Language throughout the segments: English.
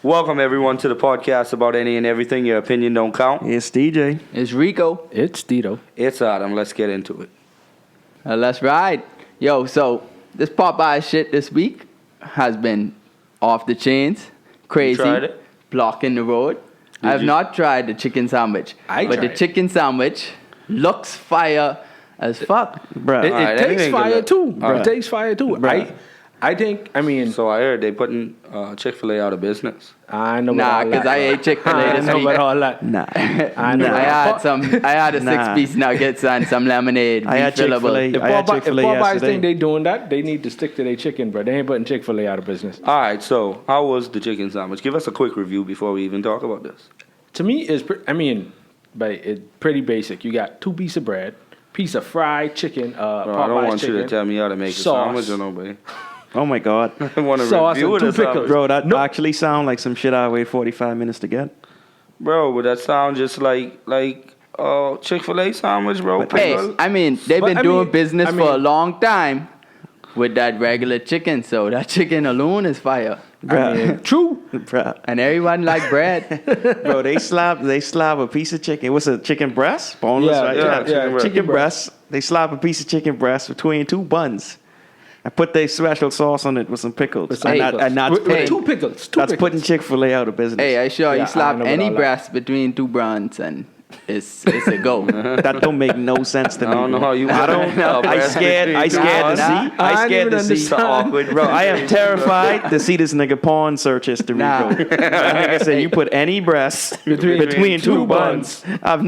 Welcome everyone to the podcast about any and everything. Your opinion don't count. It's DJ. It's Rico. It's Tito. It's Adam. Let's get into it. Let's ride. Yo, so this Popeye shit this week has been off the chains. Crazy. You tried it? Blocking the road. I have not tried the chicken sandwich. But the chicken sandwich looks fire as fuck. Bruh. It takes fire too. Right. It takes fire too. Bruh. I think, So I heard they putting Chick-fil-A out of business. I know Nah, about all because that. I ate Chick-fil-A I this know week. about all that. Nah. I know. I had a Nah. 6-piece nuggets and some lemonade. I had refillable. Chick-fil-A. I had Chick-fil-A if Popeyes yesterday. think they doing that, they need to stick to their chicken, bro. They ain't putting Chick-fil-A out of business. All right, so how was the chicken sandwich? Give us a quick review before we even talk about this. To me, it's pretty basic. You got 2 pieces of bread, piece of fried chicken, Bro, I don't Popeyes want chicken. you to tell me how to make sauce. a sandwich or nobody. Oh my God. I want to Sauce review and it. 2 pickles. Bro, that actually sound like some shit I wait 45 minutes to get. Bro, but that sounds just like Chick-fil-A sandwich, bro. Hey, I mean, they've been doing business for a mean- long time with that regular chicken, so that chicken alone is fire. Bruh. True. Bruh. And everyone like bread. Bro, they slap a piece of chicken. What's a chicken breast? Boneless, Yeah, right? yeah, Chicken breast. They slap a piece of chicken breast between 2 buns. I put their special sauce on it with some pickles. With some And pickles. that's With putting- 2 pickles. That's putting Chick-fil-A out of business. Hey, I sure Yeah, you slap I know about any all that. breast between 2 buns and it's a go. That don't make no sense to me. I don't know how you. I don't know. I scared to see. I scared to see. So awkward, Bro, I am terrified to see this nigga porn search history. Nah. That nigga said you put any breast between 2 buns. I've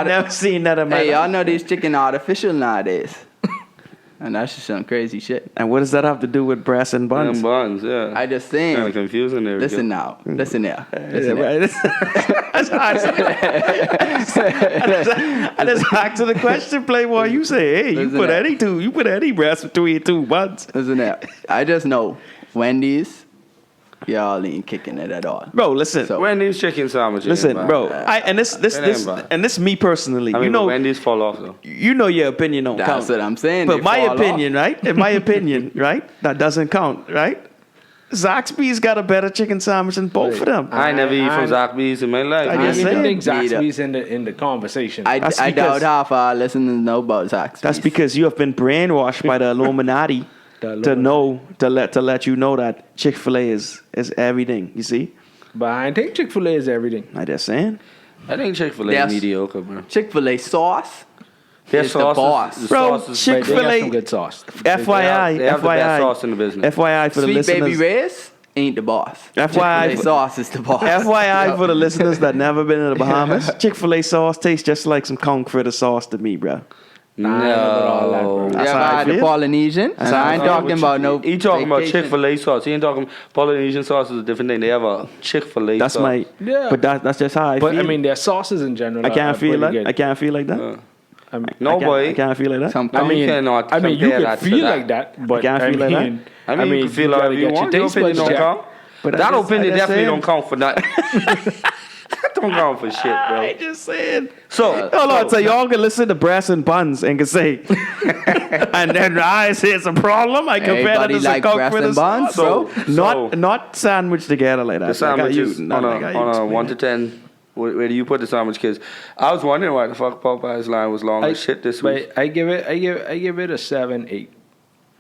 never seen that in my Hey, y'all life. know these chicken artificial nowadays. And that's just some crazy shit. And what does that have to do with breasts and buns? Buns, yeah. I just Kind of saying. confusing there. Listen now. Listen there. Listen Yeah, there. right. That's how I just asked the question, Playboy. You say, hey, you Listen put any breast between 2 buns. Listen there. I just know Wendy's, y'all ain't kicking it at all. Bro, listen. So- Wendy's chicken sandwich. Listen, ain't bro. bad. This me personally. I mean, you know, Wendy's fall off though. you know your opinion don't That's count. what I'm saying. But They my fall opinion, off. right? In my opinion, right? That doesn't count, right? Zaxby's got a better chicken sandwich than both of them. I ain't never eat from I- Zaxby's in my life. I I just don't saying. think Zaxby's in the conversation. I That's doubt because- half our listeners know about Zaxby's. That's because you have been brainwashed by the Illuminati to let you know that Chick-fil-A is everything. You see? But I think Chick-fil-A is everything. I just saying. I think Chick-fil-A Yes. is mediocre, bro. Chick-fil-A sauce Their is the sauce boss. the Bro, sauce is Chick-fil-A- They got some good sauce. FYI, they have the best FYI, sauce in the business. FYI for the Sweet listeners. Baby Ray's ain't the boss. FYI Chick-fil-A sauce is the boss. FYI for the listeners that never been to the Bahamas, Chick-fil-A sauce tastes just like some conch fritter sauce to me, bro. No. You That's ever how I had the feel. Polynesian? And how I I ain't feel. talking about no. He talking about vacation. Chick-fil-A sauce. He ain't talking Polynesian sauce is a different thing. They have a Chick-fil-A That's sauce. my. Yeah. But that's just how I But feel. I mean, their sauces in general. I can't are feel pretty that. good. I can't feel like that. I mean, No, boy. I can't feel like that. Some I mean, you cannot you compare can that to feel that. like that, but can't feel like that. I mean, you can feel gotta however you get want. your Your taste opinion buds don't checked. count. But I That just- opinion I just definitely saying. don't count for nothing. That don't count for shit, bro. I just saying. So, Hold on, so y'all can listen to Brass and Buns and can say, and then I say it's a problem. I compare that Everybody to some like conch Brass fritter and Buns, sauce. bro? Not sandwiched together like that. the sandwich is Not on like how you a explain 1 it. to 10. Where do you put the sandwich, kids? I was wondering why the fuck Popeye's line was long as shit this week. But I give it a 7, 8.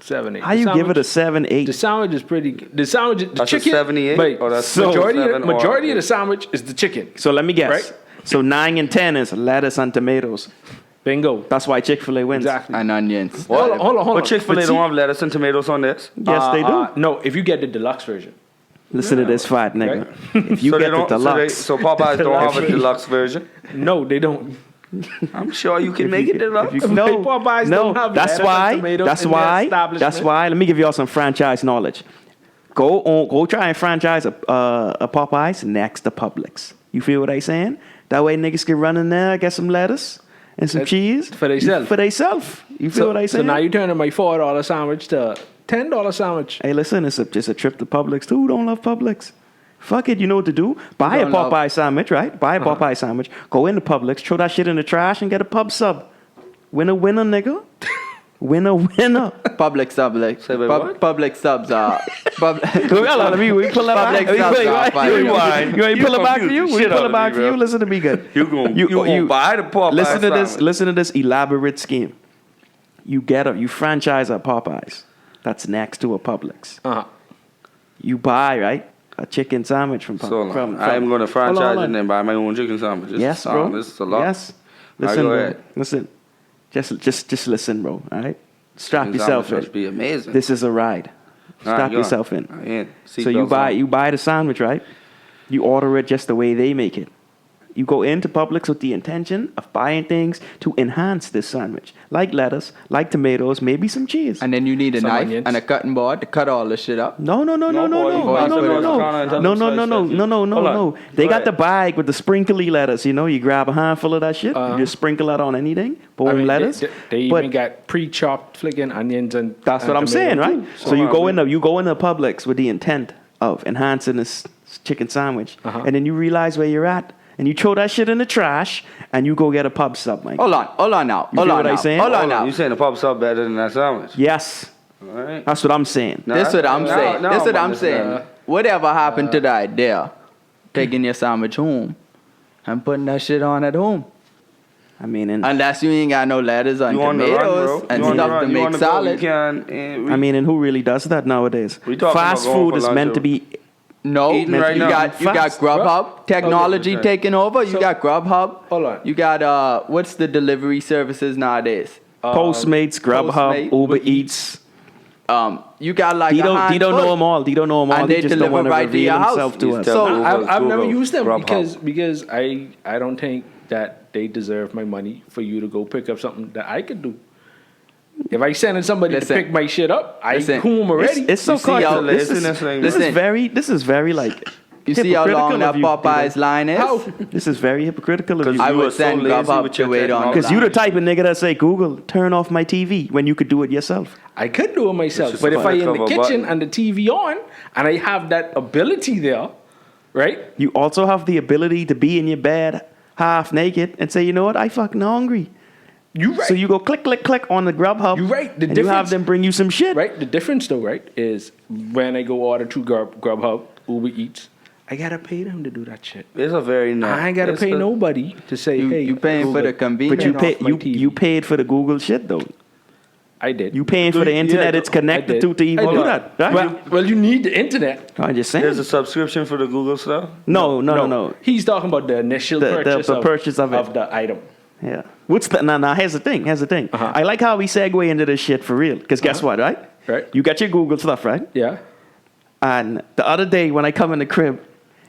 7, 8. How you give it a 7, 8? The sandwich is pretty good. The sandwich, the That's a chicken. 78? Wait, Or that's majority, 7 or majority of 8? the sandwich is the chicken. So let me guess. Right? So 9 and 10 is lettuce and tomatoes. Bingo. That's why Chick-fil-A wins. Exactly. And onions. Hold on. But Chick-fil-A But don't see- have lettuce and tomatoes on this. Yes, they do. No, if you get the deluxe version. Listen to this fat nigga. If you So they get the don't- deluxe, So Popeyes don't have a deluxe version. No, they don't. I'm sure you can make it deluxe. no, Popeyes no. don't have That's lettuce and why. tomatoes That's in their why. establishment. That's why. Let me give y'all some franchise knowledge. Go try and franchise a Popeyes next to Publix. You feel what I saying? That way niggas can run in there, get some lettuce and some cheese for theyself. For theyself. You feel what I So saying? now you turning my $4 sandwich to $10 sandwich. Hey, listen, it's a trip to Publix too. Who don't love Publix? Fuck it, you know what to do. Buy a don't love- Popeye sandwich, right? Buy a Popeye sandwich. Go into Publix, throw that shit in the trash, and get a pub sub. Winner, winner, nigga. Winner, winner. Public subs. Say, wait, what? Public subs are. Hold on, let me pull that back. Public subs are fire. You want me to pull it back for you? confused the We shit pull out it of back me, for you. bro. Listen to me good. You gonna buy the Popeye Listen to this. sandwich. Listen to this elaborate scheme. You franchise a Popeyes. That's next to a Publix. Uh-huh. You buy a chicken sandwich from So from. I'm gonna Hold franchise on, it hold and then buy my own chicken sandwiches. Yes, bro. This is a lot. Yes. All right, Listen, go bro. ahead. Listen. Just listen, bro. All right. Strap Chicken yourself sandwich in. must be amazing. This is a ride. All right, Strap go on. yourself in. All right, So you buy the sandwich, right? You order it just the way they make it. You go into Publix with the intention of buying things to enhance this sandwich, like lettuce, like tomatoes, maybe some cheese. And then you need a Some knife onions. and a cutting board to cut all the shit up. No. boy, you put it on the No. They got the bag with the sprinkly lettuce. You grab a handful of that shit. You just sprinkle that on anything. Boom, I mean, lettuce. They But even got pre-chopped flipping onions and. that's and what I'm saying, tomato. right? So you go into Publix with the intent of enhancing this chicken sandwich, and then you realize where you're at, and you throw that shit in the trash, and you go get a pub sub, Mike. Hold on now. You feel what I'm saying? Hold on now. You saying the Popeye sub better than that sandwich? Yes, All right. that's what I'm saying. This what I'm saying. No, This what I'm but saying. Whatever happened to the idea? Taking your sandwich home and putting that shit on at home. I mean, Unless you ain't got no lettuce and You on the run, tomatoes bro. and You on the stuff run. to You on make the go. salad. You can. and who really does that nowadays? We talking Fast about going food for is lunch, meant though. to be. No, Eating right you now. got Fast. Grubhub technology Okay. taking over. You So- got Grubhub. Hold on. You got what's the delivery services nowadays? Postmates, Grubhub, Postmate, Uber Eats. You got like They a don't handful. know them all. They don't know them all. And They they just don't deliver want to right to reveal your house. themselves to These us. devils. So Google, I've never Google, used them Grubhub. because I don't think that they deserve my money for you to go pick up something that I could do. If I send somebody Listen. to pick my shit up, I Listen. home already. It's so You see how- costly. This Listen. is very like. You see how long hypocritical that of you, Popeyes line is? How? This is very hypocritical of you. I You would are so send lazy Grubhub with to your wait on technology. Because you the type of nigga that say, Google, turn off my TV when you could do it yourself. I could do it myself, just but if I find a in the cover kitchen button. and the TV on and I have that ability there, right? You also have the ability to be in your bed half naked and say, you know what, I fucking hungry. You right. So you go click on the Grubhub. You right. The and you have difference- them bring you some shit. Right. The difference, though, right, is when I go order to Grubhub, Uber Eats, I gotta pay them to do that shit. It's a very nice. I ain't gotta pay nobody to say, You, hey, you paying for Google. the convenience. But you Turn pay off my you TV. you paid for the Google shit though. I did. You paying for the internet it's I connected did. to even I do did. that. Right? Well, you need the internet. I'm just saying. There's a subscription for the Google stuff. No. He's talking about the initial The purchase, purchase of it. the item. Yeah. What's the now? Here's the thing. Uh-huh. I like how we segue into this shit for real. Because guess what, right? Right. You got your Google stuff, right? Yeah. And the other day when I come in the crib,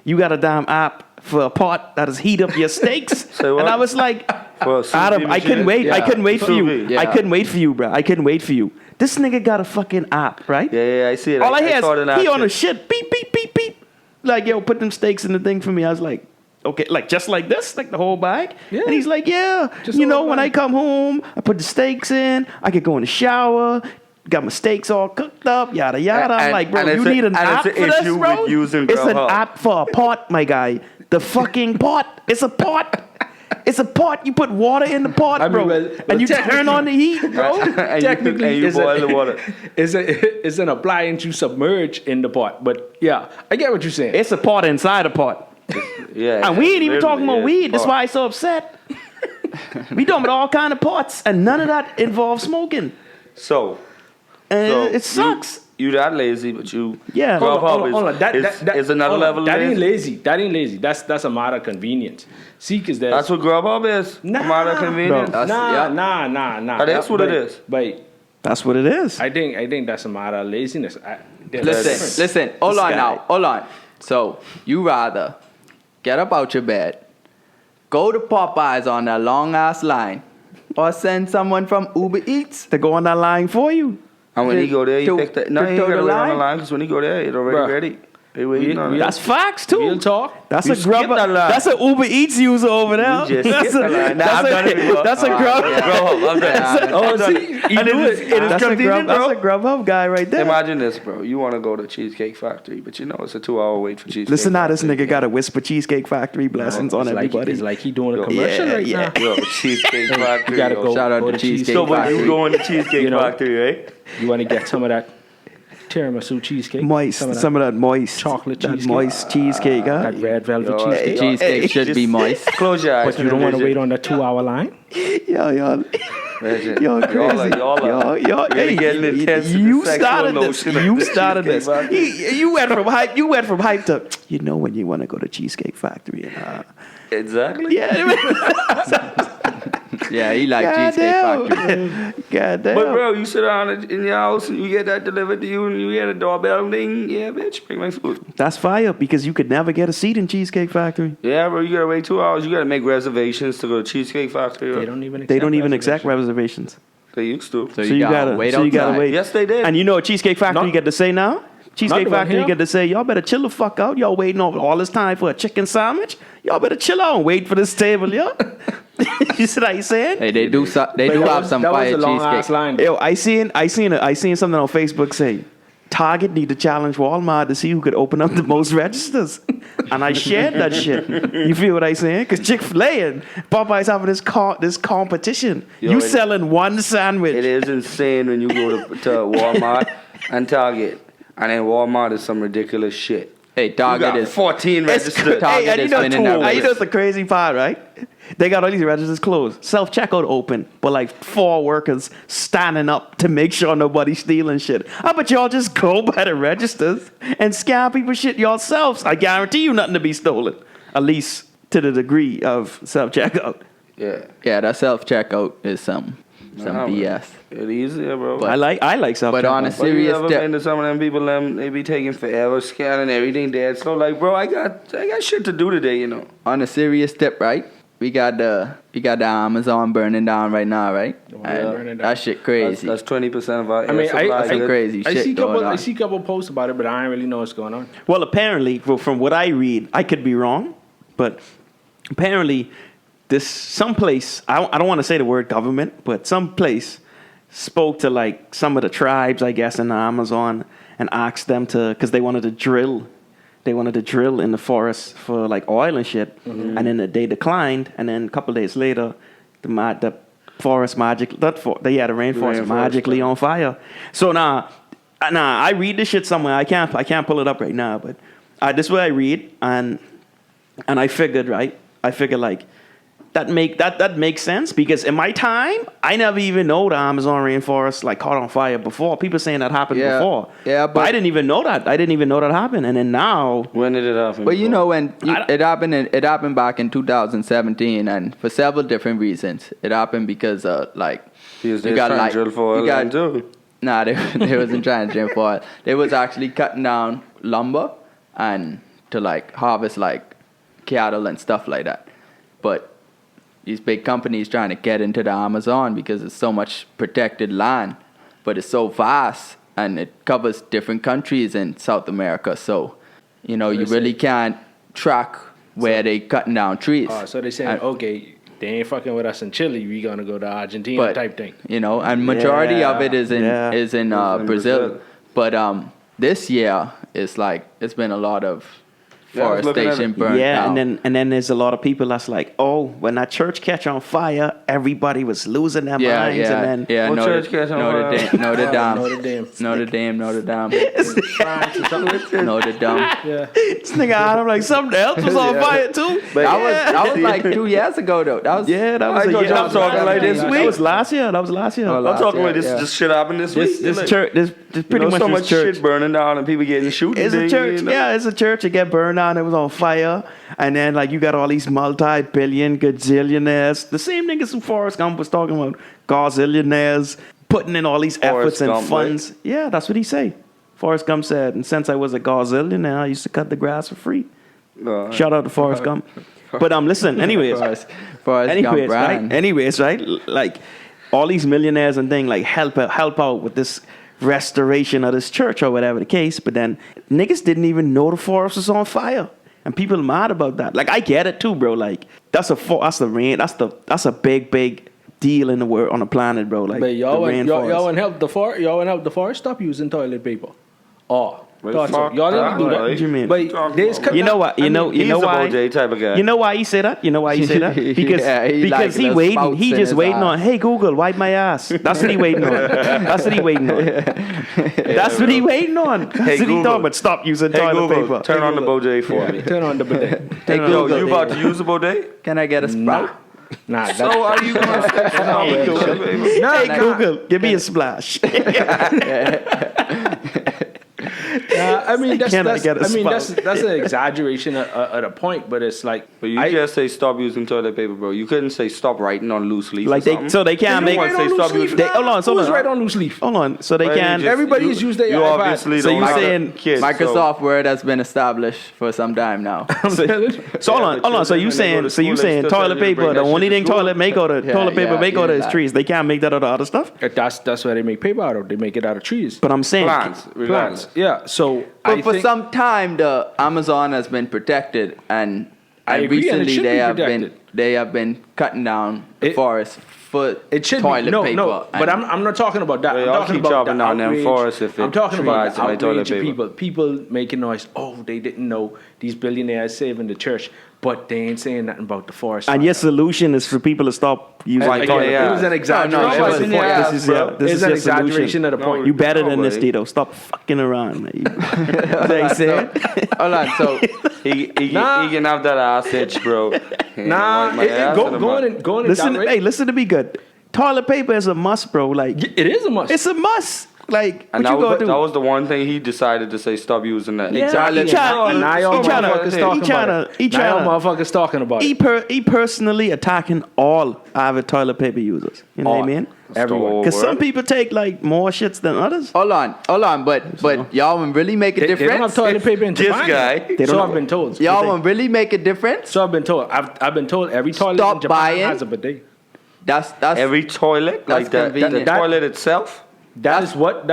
you got a damn app for a pot that is heat up your steaks. Say what? And I was like, For a sous Adam, vide I couldn't machine? wait. I Yeah. couldn't wait for Sous you. vide. Yeah. I couldn't wait for you, bro. I couldn't wait for you. This nigga got a fucking app, right? Yeah, I see it. All I hear saw it is in he on action. a shit. Beep, beep, beep, beep. Like, yo, put them steaks in the thing for me. I was like, okay, like just like this, like the whole bag. Yeah. And he's like, yeah, Just you the know, whole when I bag. come home, I put the steaks in. I could go in the shower. Got my steaks all cooked up, yada yada. I'm And- like, bro, and you it's a- need an and app it's for an this, issue bro? with using It's an Grubhub. app for a pot, my guy. The fucking pot. It's a pot. It's a pot. You put water in the pot, I mean, bro, well, and you technically- turn on the heat, bro. and Technically, you it's boil the water. it's an appliance you submerge in the pot. But yeah, I get what you're saying. It's a pot inside a pot. Yeah. And we ain't even talking about literally, weed. That's why I'm so upset. We talking about all kind of pots, and none of that involves smoking. So And it sucks. You that lazy, but you. Yeah. Hold on, Grubhub hold on, hold on. is another hold on. level. That ain't lazy. lazy. That ain't lazy. That's a matter of convenience. See, because That's what Grubhub is. Nah, a matter of convenience. bro. Nah. That is what it is. But That's what it is. I think that's a matter of laziness. Listen. Hold This on guy. now. Hold on. So you rather get up out your bed, go to Popeyes on that long ass line, or send someone from Uber Eats? To go on that line for you. And when he go there, you To- pick that. No, to he ain't toe gotta the wait on the line? line because when he go there, it's already Bruh. ready. They waiting on it. That's facts too. Real talk. That's You a Grub. skipped that line. That's an Uber Eats user over there. You just That's skipped that line. Nah, I've done it before. That's a Grub. I've done it. Oh, see, you And do it is it. That's a convenient, Grub. bro. That's a Grubhub guy right there. Imagine this, bro. You want to go to Cheesecake Factory, but you know it's a 2-hour wait for Cheesecake Listen now, this Factory. nigga got to whisper Cheesecake Factory blessings on everybody. It's like he doing a Yo, commercial right yeah. now. Yo, Cheesecake Factory. You gotta yo. go. Shout out go to Cheesecake So, but Factory. you going to Cheesecake You know. Factory, right? You want to get some of that tiramisu cheesecake? Moist, some of that moist chocolate that cheesecake. moist cheesecake, huh? That red velvet Yo, cheesecake. Cheesecake should be moist. Close your eyes. But you don't want to wait on the 2-hour line? Yo, Y'all crazy. Y'all Hey, getting intense. with you the sexual started this. notion of You the started this. Cheesecake Factory. You went from hype. You went from hype to you know when you want to go to Cheesecake Factory and Exactly. yeah. Yeah, he like Cheesecake Factory. God damn. But bro, you sit down in your house and you get that delivered to you and you hear the doorbell ding. Yeah, bitch, bring my food. That's fire because you could never get a seat in Cheesecake Factory. Yeah, bro, you gotta wait 2 hours. You gotta make reservations to go to Cheesecake Factory. They don't even accept They don't even accept reservations. reservations. They used to. So you gotta wait so you gotta outside. wait. Yes, they did. And you know what Cheesecake Factory Not- you get to say now? Cheesecake the one Factory you here. get to say, y'all better chill the fuck out. Y'all waiting all this time for a chicken sandwich. Y'all better chill out and wait for this table, yo. You see what you saying? Hey, they do have some that was fire a long ass cheesecake. line. Yo, I seen something on Facebook say Target need to challenge Walmart to see who could open up the most registers, and I shared that shit. You feel what I saying? Because Chick-fil-A and Popeyes having this competition. Yo, You it- selling one sandwich. It is insane when you go to Walmart and Target, and then Walmart is some ridiculous shit. Hey, You Target got is 14 It's registered. Target and is you know, winning that and you race. know what's the crazy part, right? They got all these registers closed. Self-checkout open, but like 4 workers standing up to make sure nobody's stealing shit. I bet y'all just go by the registers and scam people shit yourselves. I guarantee you nothing to be stolen. At least to the degree of self-checkout. Yeah. Yeah, that self checkout is some Nah, BS. It easier, bro. But- I like self-checkout. But on a But you serious ever step, been to some of them people, they be taking forever scanning everything dead. So like, bro, I got shit to do today, you know. on a serious step, right? We got the Amazon burning down right now, right? And burning down. that shit crazy. That's 20% of our I mean, air supply. Some crazy I shit see going on. I see a couple posts about it, but I don't really know what's going on. Well, apparently, from what I read, I could be wrong, but apparently, someplace, I don't want to say the word government, but someplace spoke to like some of the tribes, I guess, in the Amazon and asked them to, because they wanted to drill in the forest for like oil and shit, and then they declined, and then a couple of days later, the forest the rainforest magically on fire. So now I read this shit somewhere. I can't pull it up right now, but this is what I read, and I figured like that makes sense because in my time I never even know the Amazon rainforest like caught on fire before. People saying that happened Yeah. before. Yeah, but I didn't even know that. I didn't even know that happened, and then now. When did it happen? But you know when I don't- it happened back in 2017, and for several different reasons. It happened because Because you they got trying like to drill for oil you got then too. Nah, they wasn't trying to drill for oil. They was actually cutting down lumber and to like harvest like cattle and stuff like that. But these big companies trying to get into the Amazon because it's so much protected land, but it's so vast and it covers different countries in South America. So, you know, you really can't track where they cutting down trees. So they saying, And- okay, they ain't fucking with us in Chile. We gonna go to Argentina type thing. You know, and majority of it is in Yeah. Brazil. Brazil. But this year it's been a lot of Yeah, I was looking at forestation it. burnt Yeah, down. and then there's a lot of people that's like, oh, when that church catch on fire, everybody was losing their minds, and then What Notre church catch on Notre fire? Dame, Notre Dame, Notre Dame. Notre Dame, Notre Dame, France or something. Notre Dame. Yeah. this nigga out of like something else was on fire too. That was like 2 years ago though. That was Yeah, that I was a thought year. y'all was talking like this That week. was last year. That was last year. Oh, I'm last talking year, like this. yeah. This shit happened this week. This Like, church, this pretty much so this much church. shit burning down and people getting shooting. It's a church, it's a church. It get burned down. It was on fire, and then like you got all these multi-billion gazillionaires, the same niggas who Forrest Gump was talking about, gazillionaires, putting in all these efforts Forrest and Gump, funds. Yeah, that's what he say. Forrest Gump said, and since I was a gazillionaire, I used to cut the grass for free. Shout out to Forrest Gump. But listen, anyways, Forrest anyways, Gump right? Brand. Anyways, right? Like all these millionaires and thing like help out with this restoration of this church or whatever the case. But then niggas didn't even know the forest was on fire. And people mad about that. Like, I get it too, bro. Like, that's a big deal in the world, on the planet, bro. Like, But y'all the want rainforest. help the forest. Y'all want help the forest stop using toilet paper. Oh, Well, thought so. fuck Y'all didn't do that, that. What you mean? But there's You know what? You know He's a why? Bojay type of guy. You know why he said that? You know why he said that? Because Yeah, he like because he the waiting. spouts He in just his waiting ass. on. Hey Google, wipe my ass. That's what he waiting on. That's what he waiting on. That's what he waiting on. That's what he Google. thought. But stop using Hey toilet Google, paper. turn on the Bojay for me. Turn on the bidet. Hey, Yo, Google, you about to use the Bojay? Can I get a sprout? Nah, So are you gonna say Hey Google, give me a splash. I mean, that's Can I get a that's spout? an exaggeration at a point, but it's like. But you just say stop using toilet paper, bro. You couldn't say stop writing on loose leaf. Like or they, something. so they can't You make. don't wanna say stop using. Hold on, Who's right on loose leaf? hold on. So they Well, you can't. just- Everybody you- has used their You iPad. obviously So don't you like saying kids, Microsoft Word has been established for some time now. So hold on. So you saying toilet paper? The only thing toilet Yeah, paper is that. trees. They can't make that out of other stuff. That's where they make paper out of. They make it out of trees. But I'm saying plants. Plants. Yeah. So But I for think, some time, the Amazon has been protected, and I agree, and it recently should be protected. they have been cutting down the forest for it should toilet be no, paper. no. But and- I'm not talking about that. Well, I'm y'all talking keep about chopping the down them outrage. forests if I'm it talking about provides the my toilet outrage of paper. people making noise. Oh, they didn't know these billionaires saving the church, but they ain't saying nothing about the forest. And fire. your solution is for people to stop using Like, toilet yeah, paper. It was an No, exaggeration. no, of the it was- point. yeah, This is bro. your, this It's is an your exaggeration solution. of the point. You better than this, buddy. Tito. Stop fucking around. Man. They said. Hold on, so He Nah. he can have that ass itch, bro. Nah, Wipe my ass in the go mud. in that Listen, way. hey, listen to me good. Toilet paper is a must, bro. Like It is a must. it's a must. Like And what you gonna do? that was the one thing he decided to say stop using that. Yeah, Exactly. he tryna- And now y'all he tryna- motherfuckers he talking tryna- about it. he Now y'all tryna- motherfuckers talking about it. He personally attacking all avid toilet paper users. You know what I All. mean? Everyone. Because some people take like more shits than others. hold on, but y'all want really make a They don't have difference? toilet paper in This Japan. guy. They So don't I've been told. Y'all want really make a difference? So I've been told. I've been told every toilet Stop in Japan buying. has a bidet. That's Every toilet, That's like the convenient. toilet itself. That is what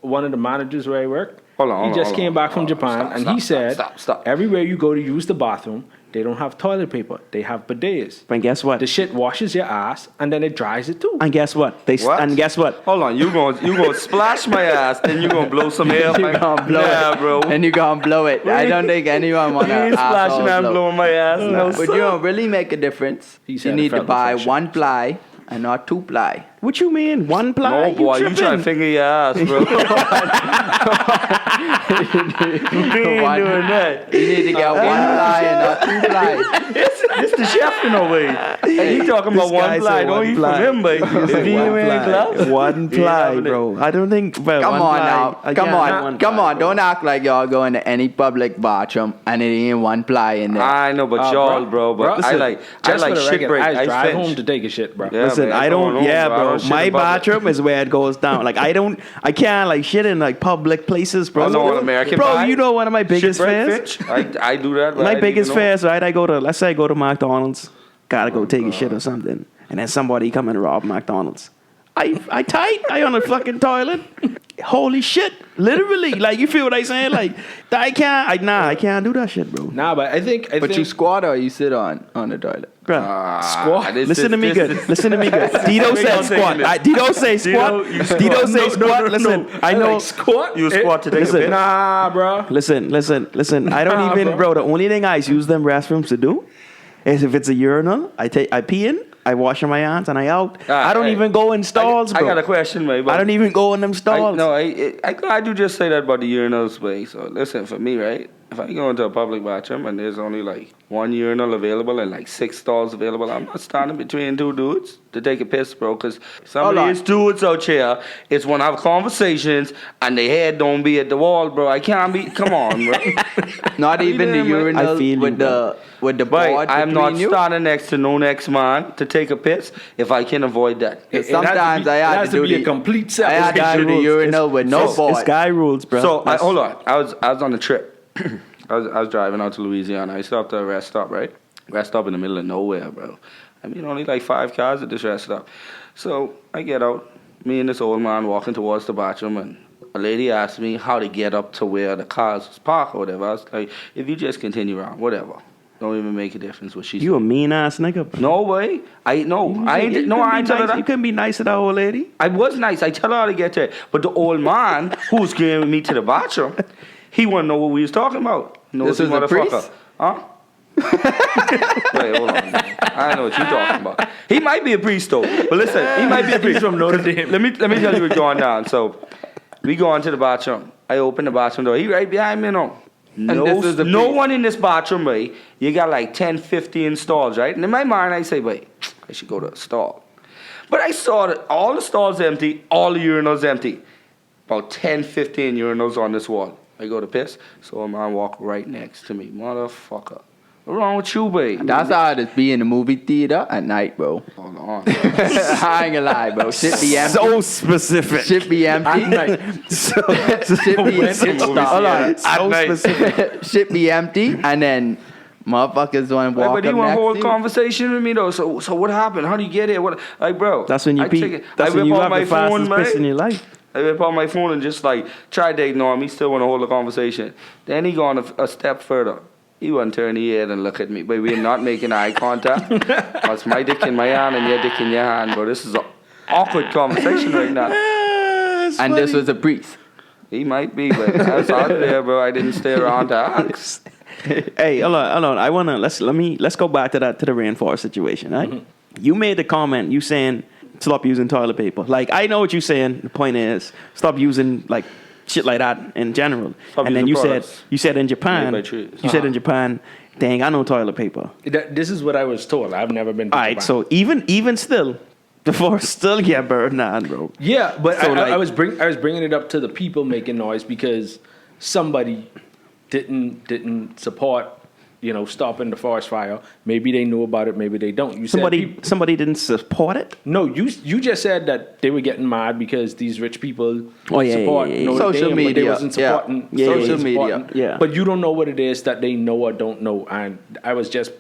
one of the managers where I work. Hold on, He just came back from hold on. Japan, Stop, and stop, he said, stop. everywhere you go to use the bathroom, they don't have toilet paper. They have bidets. But guess what? The shit washes your ass, and then it dries it too. And guess what? What? And guess what? Hold on, you gonna splash my ass, then you gonna blow some air. you gonna blow yeah, it, bro. and you gonna blow it. I don't think anyone You wanna ain't splashing and blow. blowing my ass. No, But you don't really make a difference. He You said it need to felt buy refreshing. one ply and not two ply. What you mean? One ply? No, boy, you trying to tripping. finger your ass, bro. You ain't One- doing that. You need to get one ply and not two ply. This the chef in a way. Hey, he talking about This guy one ply. said Don't one eat ply. from him, but if he ain't wearing gloves. One ply, bro. I don't think. Well, Come one on ply, now. I Come can't on. have one Come ply, on. bro. Don't act like y'all go into any public bathroom and it ain't one ply in there. I know, but y'all, bro. But listen, I Just like for the shit record, break. I drive finch. home to take a shit, bro. Yeah, Listen, man, I don't. going home, Yeah, I bro. don't shit My in public. bathroom is where it goes down. Like I can't like shit in like public places, bro. I know an American bro, Pie. you know one of my biggest Shit break, fears. Finch. I do that. but I My didn't biggest even know. fears, right? Let's say I go to McDonald's, gotta go take a shit or something, and then somebody come and rob McDonald's. I tight. I on the fucking toilet. Holy shit! Literally, like you feel what I saying? Like I can't do that shit, bro. Nah, but I think. But you squat or you sit on the toilet. Bro. Ah, this Listen is- to me this good. is- Listen to me good. Tito We said gonna take squat. it. Tito say squat. you Tito squat. say squat. Listen, I know. Like squat. You squat to take a Listen. piss? Nah, bro. Listen. I don't Nah, even, bro. The only thing I use them restrooms to do is if it's a urinal, I pee in, I wash my hands, and I out. I don't hey. even go in stalls, I bro. got a question, mate. I don't even go in them stalls. I do just say that about the urinals, way. So listen, for me, right? If I go into a public bathroom and there's only like one urinal available and like 6 stalls available, I'm not standing between two dudes to take a piss, bro. Because some of these dudes out here, it's want to have conversations and their head don't be at the wall, bro. I can't be. Come on, bro. Not even the doing, man? I urinal feel you, with the But board I'm between not you. standing next to no next man to take a piss if I can avoid that. Sometimes I had to do be a the complete I set. had guy to do the rules. urinal with no It's board. guy rules, bro. So hold on, I was on a trip. I was driving out to Louisiana. I stopped at a rest stop, right? Rest stop in the middle of nowhere, bro. I mean, only like 5 cars at this rest stop. So I get out, me and this old man walking towards the bathroom, and a lady asked me how to get up to where the cars was parked or whatever. I was like, if you just continue around, whatever. Don't even make a difference what she said. You a mean ass nigga. No way. I ain't tell her that. You couldn't be nice to that old lady. I was nice. I tell her how to get there. But the old man who's getting me to the bathroom, he wouldn't know what we was talking about. This is a priest? Huh? Wait, hold on. I know what you're talking about. He might be a priest though. But listen, he might be a priest. from Notre Dame. Let me tell you what's going on. So we go into the bathroom. I open the bathroom door. He right behind me now. No one in this bathroom, right? You got like 10, 15 stalls, right? And in my mind, I say, wait, I should go to a stall. But I saw that all the stalls empty, all the urinals empty. About 10, 15 urinals on this wall. I go to piss, so a man walk right next to me. Motherfucker. What's wrong with you, babe? That's how it be in the movie theater at night, bro. Hold on. I ain't gonna lie, bro. Shit be empty. So specific. Shit be empty. Shit be empty. Hold on. So specific. Shit be empty, and then motherfuckers want to walk But he up want to next hold to you. conversation with me though. So what happened? How do you get here? What? Like, bro. That's when you pee. That's when you have the fastest piss in your life. I whip out my phone and just like tried to ignore him. He still want to hold the conversation. Then he gone a step further. He wouldn't turn his head and look at me. But we're not making eye contact. That's my dick in my hand and your dick in your hand, bro. This is an awkward conversation right now. And this was a priest. He might be, but I was out there, bro. I didn't stay around to ask. Hey, hold on. I wanna let's go back to the rainforest situation, right? Mm-hmm. You made the comment. You saying stop using toilet paper. Like I know what you're saying. The point is stop using like shit like that in general. Stop and then using products you said in Japan, made by trees. said in Japan, they ain't got no toilet paper. This is what I was told. I've never been to All right, Japan. so even still, the forest still get burned down, bro. Yeah, but So, I was bringing it up to the people making noise because somebody didn't support, stopping the forest fire. Maybe they knew about it, maybe they don't. You Somebody didn't support it. No, you just said that they were getting mad because these rich people support yeah. Notre Social Dame, but they media, wasn't supporting yeah. social Social media. media. Yeah. But you don't know what it is that they know or don't know, and I was just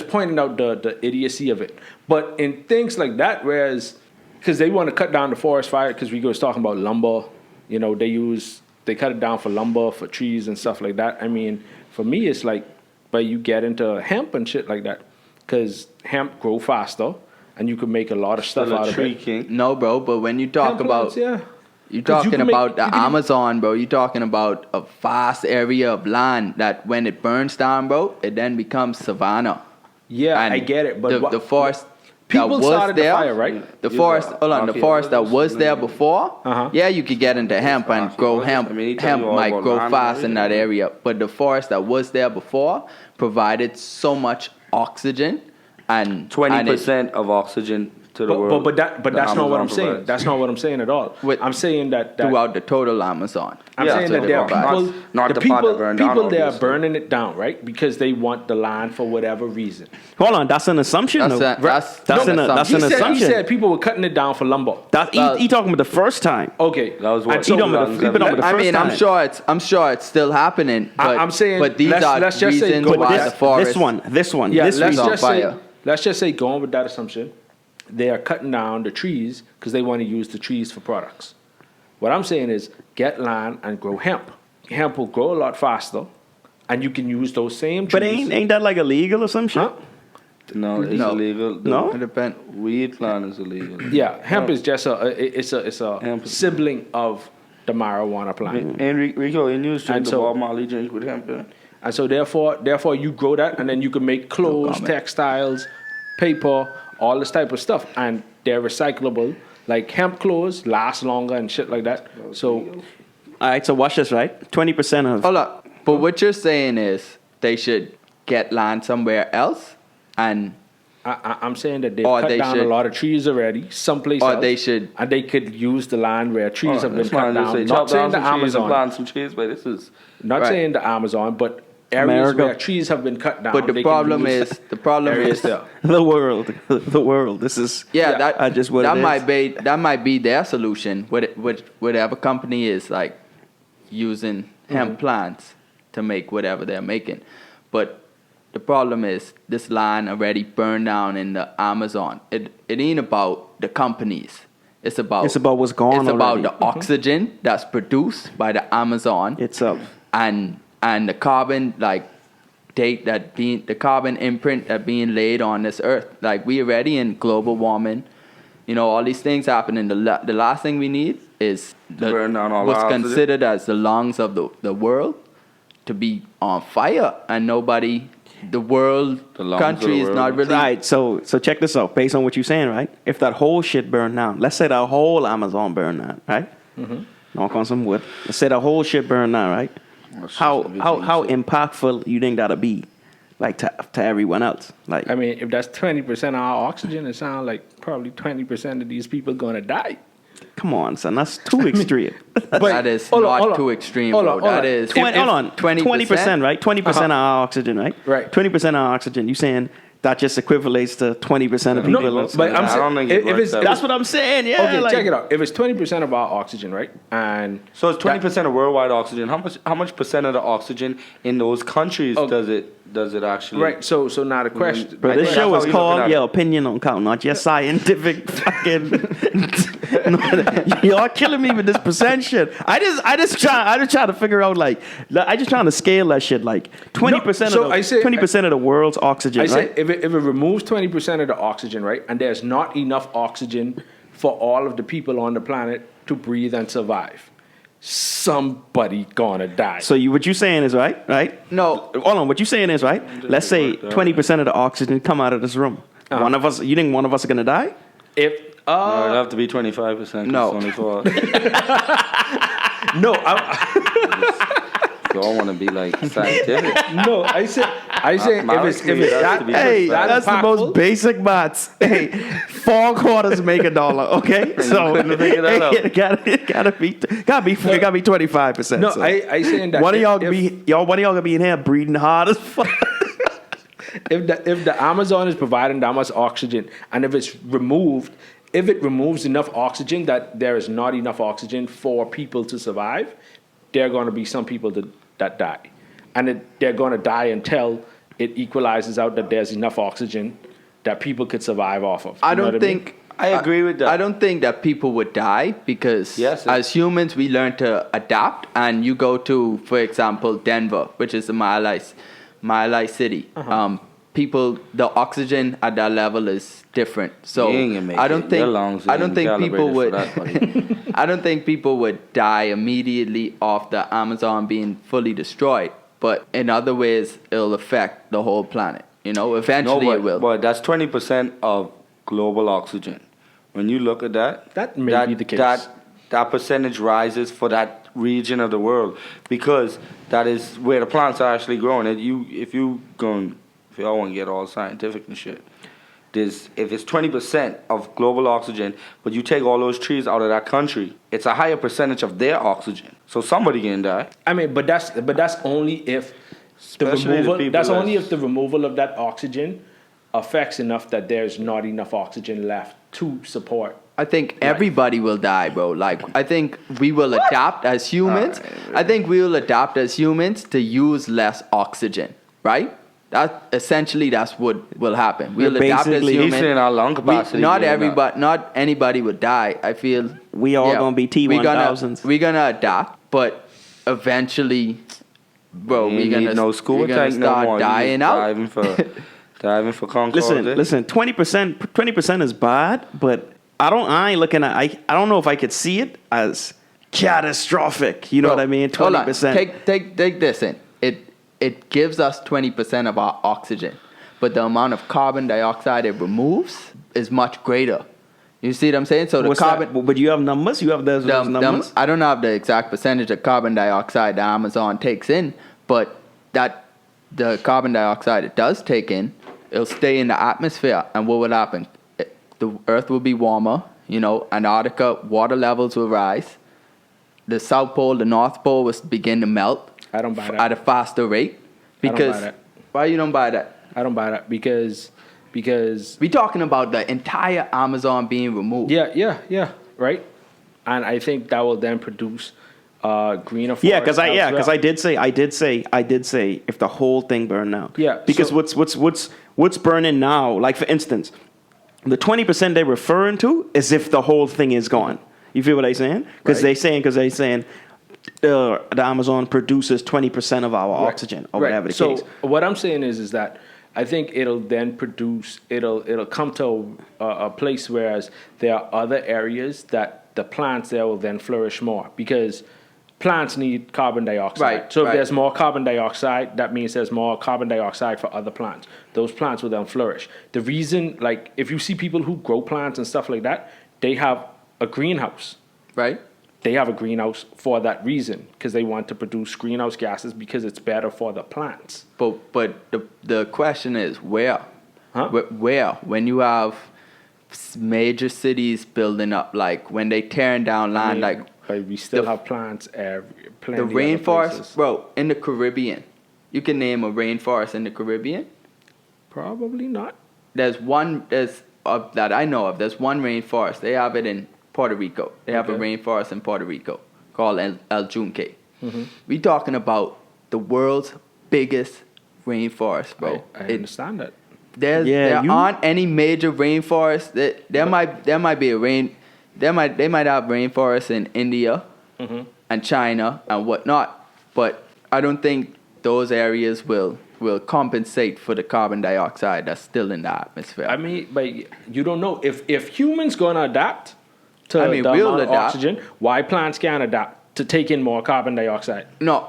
pointing out the idiocy of it. But in things like that, whereas because they want to cut down the forest fire, because we was talking about lumber, they cut it down for lumber, for trees and stuff like that. I mean, for me, it's like, but you get into hemp and shit like that, because hemp grow faster, and you can make a lot of stuff out of it. King. No, bro, but when you talk Hemp about plants, yeah. you're 'Cause you talking can make- about the you can- Amazon, bro. You're talking about a vast area of land that when it burns down, bro, it then becomes savanna. Yeah, And I get it, but the forest people that was started the there, fire, right? The You forest, got hold on, the mafia forest that brothers, was there before, Uh-huh. yeah, you could get into hemp and mafia grow brothers. hemp. I mean, he tell Hemp you all might about grow land and fast in that everything. area, but the forest that was there before provided so much oxygen and 20% of oxygen to the world. But that's not what I'm Amazon saying. provides. That's not what I'm saying at all. With- I'm saying that throughout the total Amazon. I'm Yeah, saying so that they there are provide. people, Not the the part that people, burned down, people they are obviously. burning it down, right? Because they want the land for whatever reason. Hold on, that's an assumption. That's though. a- that's- that's an that's assumption. He said people were cutting it down for lumber. He talking about the first time. Okay, That was what- And so- He talking about the first I mean, time. I'm sure it's still happening. But, I'm saying, but these let's are just say reasons go with why this- the forest. This one. Yeah, this let's reason. on just say, fire. let's just say, going with that assumption, they are cutting down the trees because they want to use the trees for products. What I'm saying is, get land and grow hemp. Hemp will grow a lot faster, and you can use those same trees. But ain't that like illegal or some shit? Huh? No, it's No. illegal. No? It depends. Weed plant is illegal. Yeah, hemp is just it's a Hemp. sibling of the marijuana plant. And Rico, in news drink And the so- Bob Marley drink with hemp in it. And so therefore you grow that, and then you can make clothes, comment. textiles, paper, all this type of stuff, and they're recyclable. Like hemp clothes last longer and shit like that. So All right, so watch this, right? 20% of Hold up. But what you're saying is they should get land somewhere else, and I'm saying that they've Or cut they down should- a lot of trees already, someplace or else, they should. and they could use the land where trees have been This cut man just down. say, Not chop saying down the some trees and Amazon, plant some trees, but this is not Right. saying the Amazon, but areas America. where trees have been cut down. But they the can problem use is the problem areas is there. the world. The world. This is yeah, that I just what that it is. might be their solution. Whatever company is like using hemp plants to make whatever they're making, but the problem is this land already burned down in the Amazon. It ain't about the companies. It's about what's gone It's about already. the oxygen that's produced by the Amazon itself. and the carbon the carbon imprint that being laid on this earth. Like, we already in global warming. You know, all these things happening. The last thing we need is burn down all what's our oxygen. considered as the lungs of the world to be on fire, and the lungs of country the is world. not really. Right, so check this out. Based on what you're saying, right? If that whole shit burned down, let's say the whole Amazon burned down, right? Knock on some wood. Let's say the whole shit burned down, right? How impactful you think that'll be, like to everyone else? Like, I mean, if that's 20% of our oxygen, it sounds like probably 20% of these people gonna die. come on, son, that's too extreme. That is hold on, not hold on. too extreme, Hold bro. on, hold That on. is 20%, right? 20% of our oxygen, right? Right. 20% of our oxygen. You saying that just equivalents to 20% of people? No, but I'm I saying, don't think it if works it's, that That's what I'm saying. Yeah. okay, like, check it out. If it's 20% of our oxygen, right, and So it's 20% of worldwide oxygen. How much percent of the oxygen in those countries does it actually? right, so now the question, Bro, I this think show that's is how you looking called at Your it. Opinion on Count, not your scientific fucking. Y'all killing me with this percent shit. I just try to figure out, like, I just trying to scale that shit, like 20% so of I say- 20% of the world's oxygen, I right? said if it removes 20% of the oxygen, right, and there's not enough oxygen for all of the people on the planet to breathe and survive, somebody gonna die. So what you saying is right? No. Hold on. What you saying is right. Let's say 20% of the oxygen come out of this room. One of us. You think one of us are gonna die? if No, it'd have to be 25%. No. It's only for. no, You all want to be like scientific. no, I say if it's That's that, to be Hey, that that's the impactful, most basic maths. Hey, 4 quarters make $1. Okay, so couldn't figure that out. it gotta be 25%. No, so. I saying that One of y'all if, gonna be in here breathing hard as fuck. if the Amazon is providing that much oxygen, and if it removes enough oxygen that there is not enough oxygen for people to survive, there are going to be some people that die, and they're going to die until it equalizes out that there's enough oxygen that people could survive off of. I You know don't what mean? think. I agree with that. I don't think that people would die because Yes, as humans we learn to adapt. And you go to, for example, Denver, which is a mile city. People, the oxygen at that level is different. So You ain't gonna make I don't it. think Your lungs I don't ain't think people calibrated would. for that, buddy. I don't think people would die immediately off the Amazon being fully destroyed. But in other ways, it'll affect the whole planet. You know, eventually it will. But that's 20% of global oxygen. When you look at that, That may be the case. That percentage rises for that region of the world because that is where the plants are actually growing. If y'all want to get all scientific and shit, if it's 20% of global oxygen, but you take all those trees out of that country, it's a higher percentage of their oxygen. So somebody can die. I mean, but that's only if the Especially the removal. people That's only that's- if the removal of that oxygen affects enough that there's not enough oxygen left to support. I think everybody will die, bro. Like, I think we will adapt as humans. I think we will adapt as humans to use less oxygen, right? That's what will happen. We'll adapt as basically- He's humans. saying our lung capacity. Not anybody would die. I feel We all gonna be T1000s. We're gonna adapt, but eventually, bro, We ain't need no scuba we're gonna tank no start more. You dying just out. diving for Concord. Listen. 20% is bad, but I ain't looking at. I don't know if I could see it as catastrophic. You know Bro, what I mean? hold on. 20%. Take this in. It gives us 20% of our oxygen, but the amount of carbon dioxide it removes is much greater. You see what I'm saying? So the What's carbon. that? But you have numbers. You have those numbers. I don't have the exact percentage of carbon dioxide the Amazon takes in, but that the carbon dioxide it does take in, it'll stay in the atmosphere, and what will happen? The Earth will be warmer. You know, Antarctica water levels will rise. The South Pole, the North Pole will begin to melt. I don't buy that. At a faster rate. I don't buy Because that. why you don't buy that? I don't buy that because We talking about the entire Amazon being removed. yeah, right. And I think that will then produce greener forests. Yeah, because elsewhere. I did say if the whole thing burned down. Yeah, Because so- what's burning now? Like for instance, The 20% they're referring to is if the whole thing is gone. You feel what I'm saying? Because Right. they saying the Amazon produces 20% of our oxygen or whatever the so case. what I'm saying is that I think it'll then produce. It'll come to a place whereas there are other areas that the plants there will then flourish more because plants need carbon dioxide. Right, So if right. there's more carbon dioxide, that means there's more carbon dioxide for other plants. Those plants will then flourish. The reason, like, if you see people who grow plants and stuff like that, they have a greenhouse. Right? They have a greenhouse for that reason because they want to produce greenhouse gases because it's better for the plants. But the question is where? Huh? Where? When you have major cities building up, like when they tearing down land, like we still the- have plants the plenty other rainforest, places. bro, in the Caribbean. You can name a rainforest in the Caribbean. Probably not. There's that I know of. There's one rainforest. They have it in Puerto Rico. They have a Okay. rainforest in Puerto Rico called El Junque. Mm-hmm. We talking about the world's biggest rainforest, bro. I understand that. There you- aren't any major rainforests. There might be a rain. They might have rainforests in India Mm-hmm. and China and whatnot, but I don't think those areas will compensate for the carbon dioxide that's still in the atmosphere. I mean, but you don't know if humans gonna adapt to I mean, the we'll amount of adapt. oxygen. Why plants can't adapt to take in more carbon dioxide? no,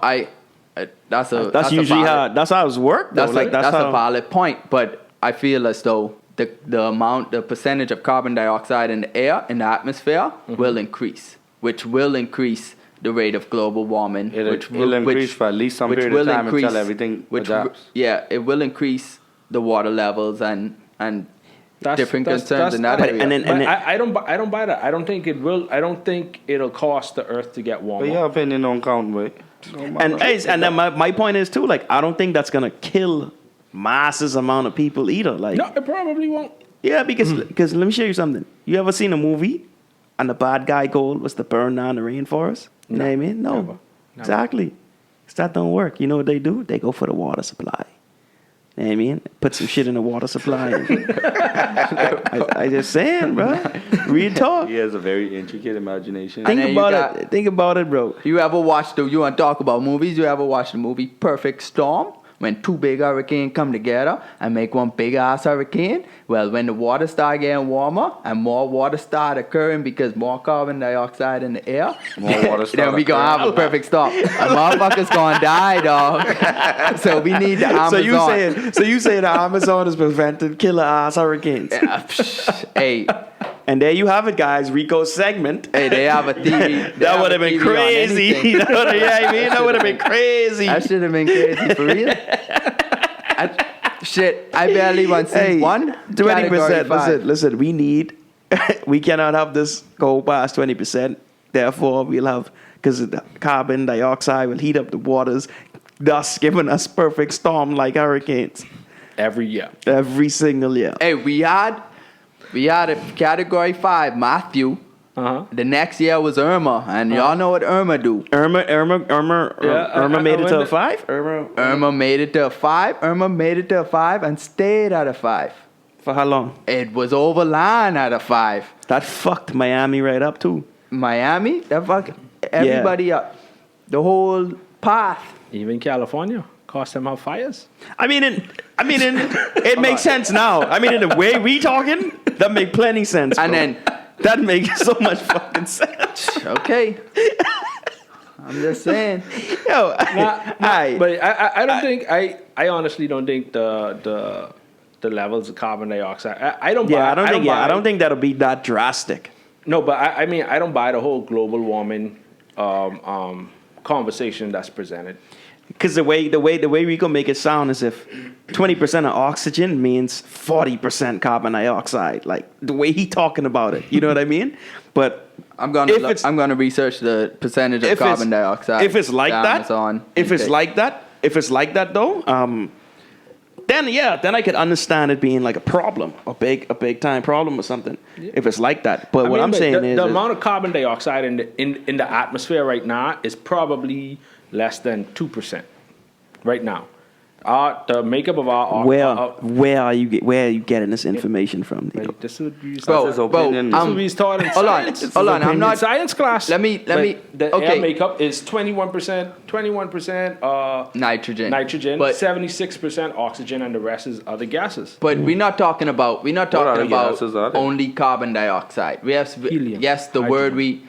that's a That's a usually valid- how it's worked. Though. that's how, a valid point, but I feel as though the percentage of carbon dioxide in the air, in the atmosphere, will increase, which will increase the rate of global warming. It'll increase for at least some period of time until everything adapts. Yeah, it will increase the water levels and different concerns in that but- area. and then- But I don't buy that. I don't think it will. I don't think it'll cost the Earth to get warmer. But your opinion don't count, boy. and then my point is too, like, I don't think that's gonna kill masses amount of people either. Like, No, it probably won't. yeah, because let me show you something. You ever seen a movie and the bad guy goal was to burn down the rainforest? You know what I mean? No, never. exactly. 'Cause that don't work. You know what they do? They go for the water supply. You know what I mean? Put some shit in the water supply. I just saying, bro. Real talk. He has a very intricate imagination. And then Think you about got- it. Think about it, bro. You ever watched you want to talk about movies? You ever watched the movie Perfect Storm? When two big hurricanes come together and make one big ass hurricane? Well, when the water start getting warmer and more water start occurring because more carbon dioxide in the air, More water start then we gonna have a perfect storm. And motherfuckers gonna die, dog. So we need the Amazon. So you saying the Amazon is preventing killer ass hurricanes? Hey, And there you have it, guys. Rico's segment. hey, they have a theory. That would have been crazy. That would have been crazy. That should have been crazy for real. I barely want to see one. 20%. Listen, we need. We cannot have this go past 20%. Therefore, we'll have, because the carbon dioxide will heat up the waters, thus giving us perfect storm like hurricanes Every year. every single year. Hey, we had a category 5, Matthew. Uh-huh. The next year was Irma, and y'all know what Irma do. Irma made it to I a 5. Irma made it to a 5. Irma made it to a 5 and stayed at a 5. For how long? It was over line at a 5. That fucked Miami right up too. Miami, that fuck everybody up. The whole path. Even California cost them out fires. It makes sense now. I mean, in the way we talking, that make plenty sense. And bro. then, that makes so much fucking sense. okay. I'm just saying. Yo, But I don't think I honestly don't think the levels of carbon dioxide. I don't buy. I don't think that'll be that drastic. No, but I mean I don't buy the whole global warming conversation that's presented. Because the way we can make it sound as if 20% of oxygen means 40% carbon dioxide. Like the way he talking about it, you know what I mean? But I'm gonna research the percentage of carbon dioxide. If it's like that, Amazon if it's intake. like that though, then I could understand it being like a problem, a big time problem or something. Yeah. If it's like that, but what I'm saying is the amount of carbon dioxide in the atmosphere right now is probably less than 2% right now. The makeup of our Where are you getting this information from? Theo? like, this would be Bro, his opinion. this would be taught in science. Hold on. I'm not. Science class. Let me. The Okay. air makeup is 21% Nitrogen. nitrogen, 76% oxygen, and the rest is other gases. But we're not talking about other gases are there? only carbon dioxide. We have Helium. the word we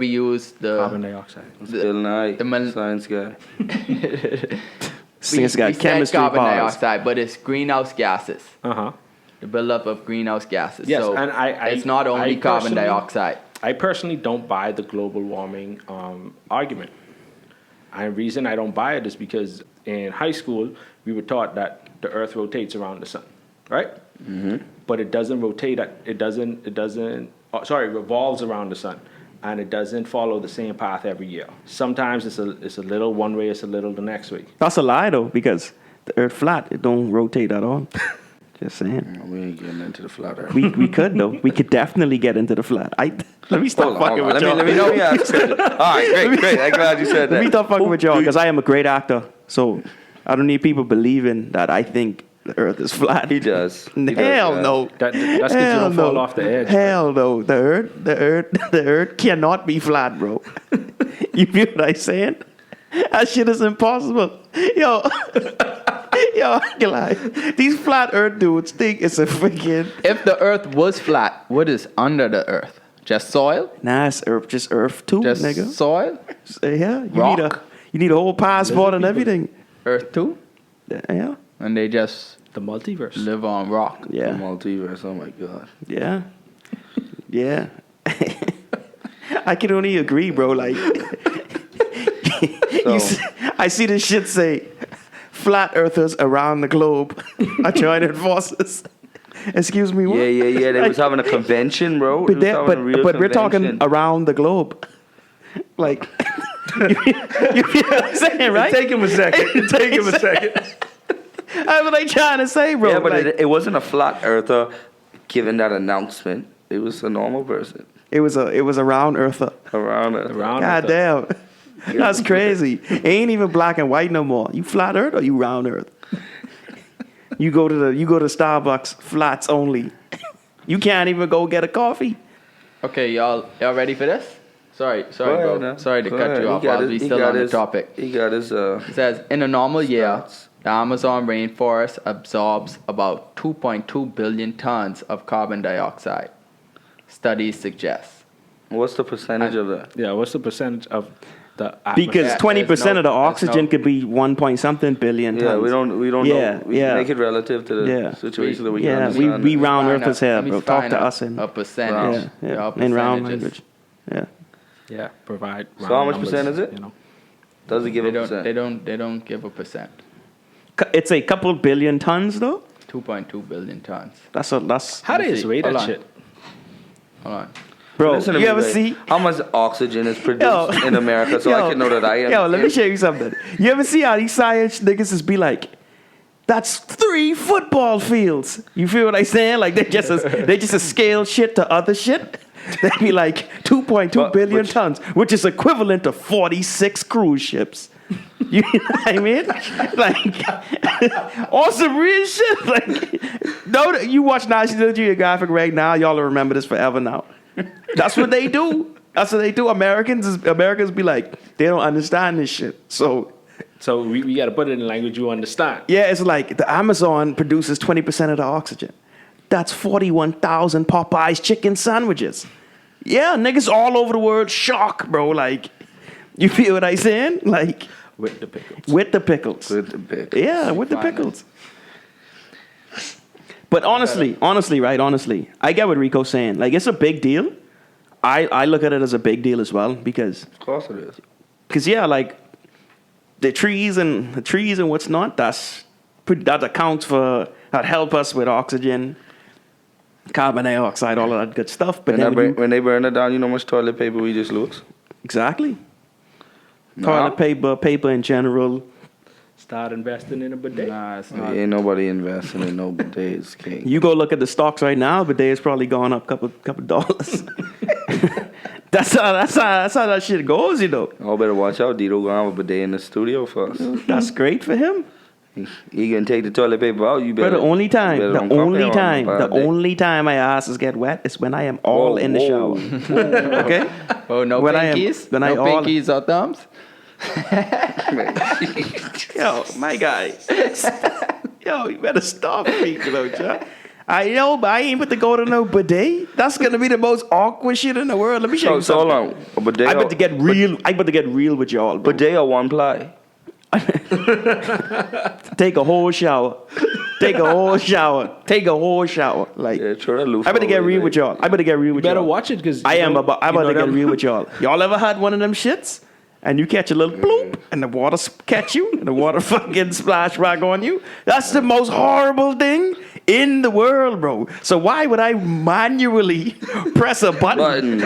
use Carbon dioxide. Bill Nye, the mal- science guy. This guy, said chemistry carbon bars. dioxide, but it's greenhouse gases. Uh-huh. The buildup of greenhouse gases. Yes, so and it's not only carbon personally- dioxide. I personally don't buy the global warming argument. And the reason I don't buy it is because in high school we were taught that the Earth rotates around the sun, right? Mm-hmm. But it doesn't rotate. It revolves around the sun, and it doesn't follow the same path every year. Sometimes it's a little one way, it's a little the next way. That's a lie though, because the Earth flat, it don't rotate at all. Just saying. We ain't getting into the flat earth. We could though. We could definitely get into the flat. Let me stop fucking with y'all. Let me ask you. All right, great. I'm glad you said that. Let me stop fucking with y'all because I am a great actor. So I don't need people believing that I think the Earth is flat. He does. Hell no. That's because you Hell don't no. fall off the edge. Hell no. The Earth cannot be flat, bro. You feel what I'm saying? That shit is impossible. Yo, I can lie. These flat Earth dudes think it's a freaking. If the Earth was flat, what is under the Earth? Just soil? Nah, it's Earth, just Earth too, Just nigga. soil? Yeah, Rock? you need a whole passport and everything. Earth too? Yeah, And they just The multiverse. live on rock. The yeah, multiverse. Oh my god. yeah, yeah. I can only agree, bro. Like, I see this shit say, flat earthers around the globe are joining forces. Excuse me, what? Yeah. They was having a convention, bro. But, They was having a real we're talking convention. around the globe. Like, you feel what I'm saying, right? Take him a second. Take him a second. That's what I'm trying to say, bro. Yeah, but Like, it wasn't a flat earther giving that announcement. It was a normal person it was a round earther. around it. God damn. That's crazy. It ain't even black and white no more. You flat earth or you round earth? You go to Starbucks, flats only. You can't even go get a coffee. Okay, y'all ready for this? Sorry, bro. No. Sorry to Go cut ahead. you He off got while his- we he still got on the his- topic. He got his. It says, in a normal year, Stats. the Amazon rainforest absorbs about 2.2 billion tons of carbon dioxide. Studies suggest. What's the percentage of that? Yeah, what's the percentage of the Because Yeah, 20% there's of the no- oxygen no- could be 1 point something billion Yeah, tons. we don't Yeah, know. We yeah. make it relative to the Yeah. situation that we Yeah, can understand. we round Find earthers out- here, let me bro. Talk find to out us in a percentage. yeah, Your in round percentages. language. Yeah. Yeah, provide. So how round much numbers, percent is it? You know. Does it give They a don't, percent? they don't give a percent. It's a couple billion tons though. 2.2 billion tons. That's How do you see. rate Hold that on. shit? Hold on. bro. Listen to You me, ever right? see? how much oxygen is produced in America so I can know that I am? Yo, let me show you something. You ever see how these science niggas just be like, that's 3 football fields. You feel what I'm saying? Like they just a scale shit to other shit. They be like 2.2 billion Which- tons, which is equivalent to 46 cruise ships. You know what I mean? Like, on some real shit. Like, no, you watch National Geographic right now, y'all will remember this forever now. That's what they do. That's what they do. Americans be like, they don't understand this shit. So, We got to put it in language you understand. yeah, it's like the Amazon produces 20% of the oxygen. That's 41,000 Popeyes chicken sandwiches. Yeah, niggas all over the world shock, bro. Like, you feel what I'm saying? Like, With the pickles. with the pickles. With the big. Yeah, with the pickles. But honestly, I get what Rico's saying. Like, it's a big deal. I look at it as a big deal as well because, Of course it is. yeah, like the trees and what's not. That accounts for that help us with oxygen, carbon dioxide, all of that good stuff. But then When they burn it down, you know how much toilet paper we just lose? exactly, Nah. toilet paper in general. Start investing in a bidet. Nah, it's not. Ain't nobody investing in no bidets, king. You go look at the stocks right now, but they's probably gone up couple dollars. that's how that shit goes, you know. Y'all better watch out. Dito gonna have a bidet in the studio for us. That's great for him. You can take the toilet paper out. You But better. the only time, you better the don't come only here on time, a the bad day. only time my asses get wet is when I am all Whoa, in the whoa. shower. Okay? Oh, no When I am- pinkies? when no I all- pinkies or thumbs? Yo, my guy. Yo, you better stop freaking out, y'all. I know, but I ain't about to go to no bidet. That's gonna be the most awkward shit in the world. Let me show you So hold something. on. But they I about to get real. I about to get real with y'all, bro. But they are one ply. Take a whole shower. Take a whole shower. Take a whole shower. Like, Yeah, try to loose I better get away, real like. with y'all. I better get real with Better y'all. watch it because I'm about to get real with y'all. Y'all ever had one of them shits? And you catch a little bloop, and the water catch you, and the water fucking splash back on you. That's the most horrible thing in the world, bro. So why would I manually press a button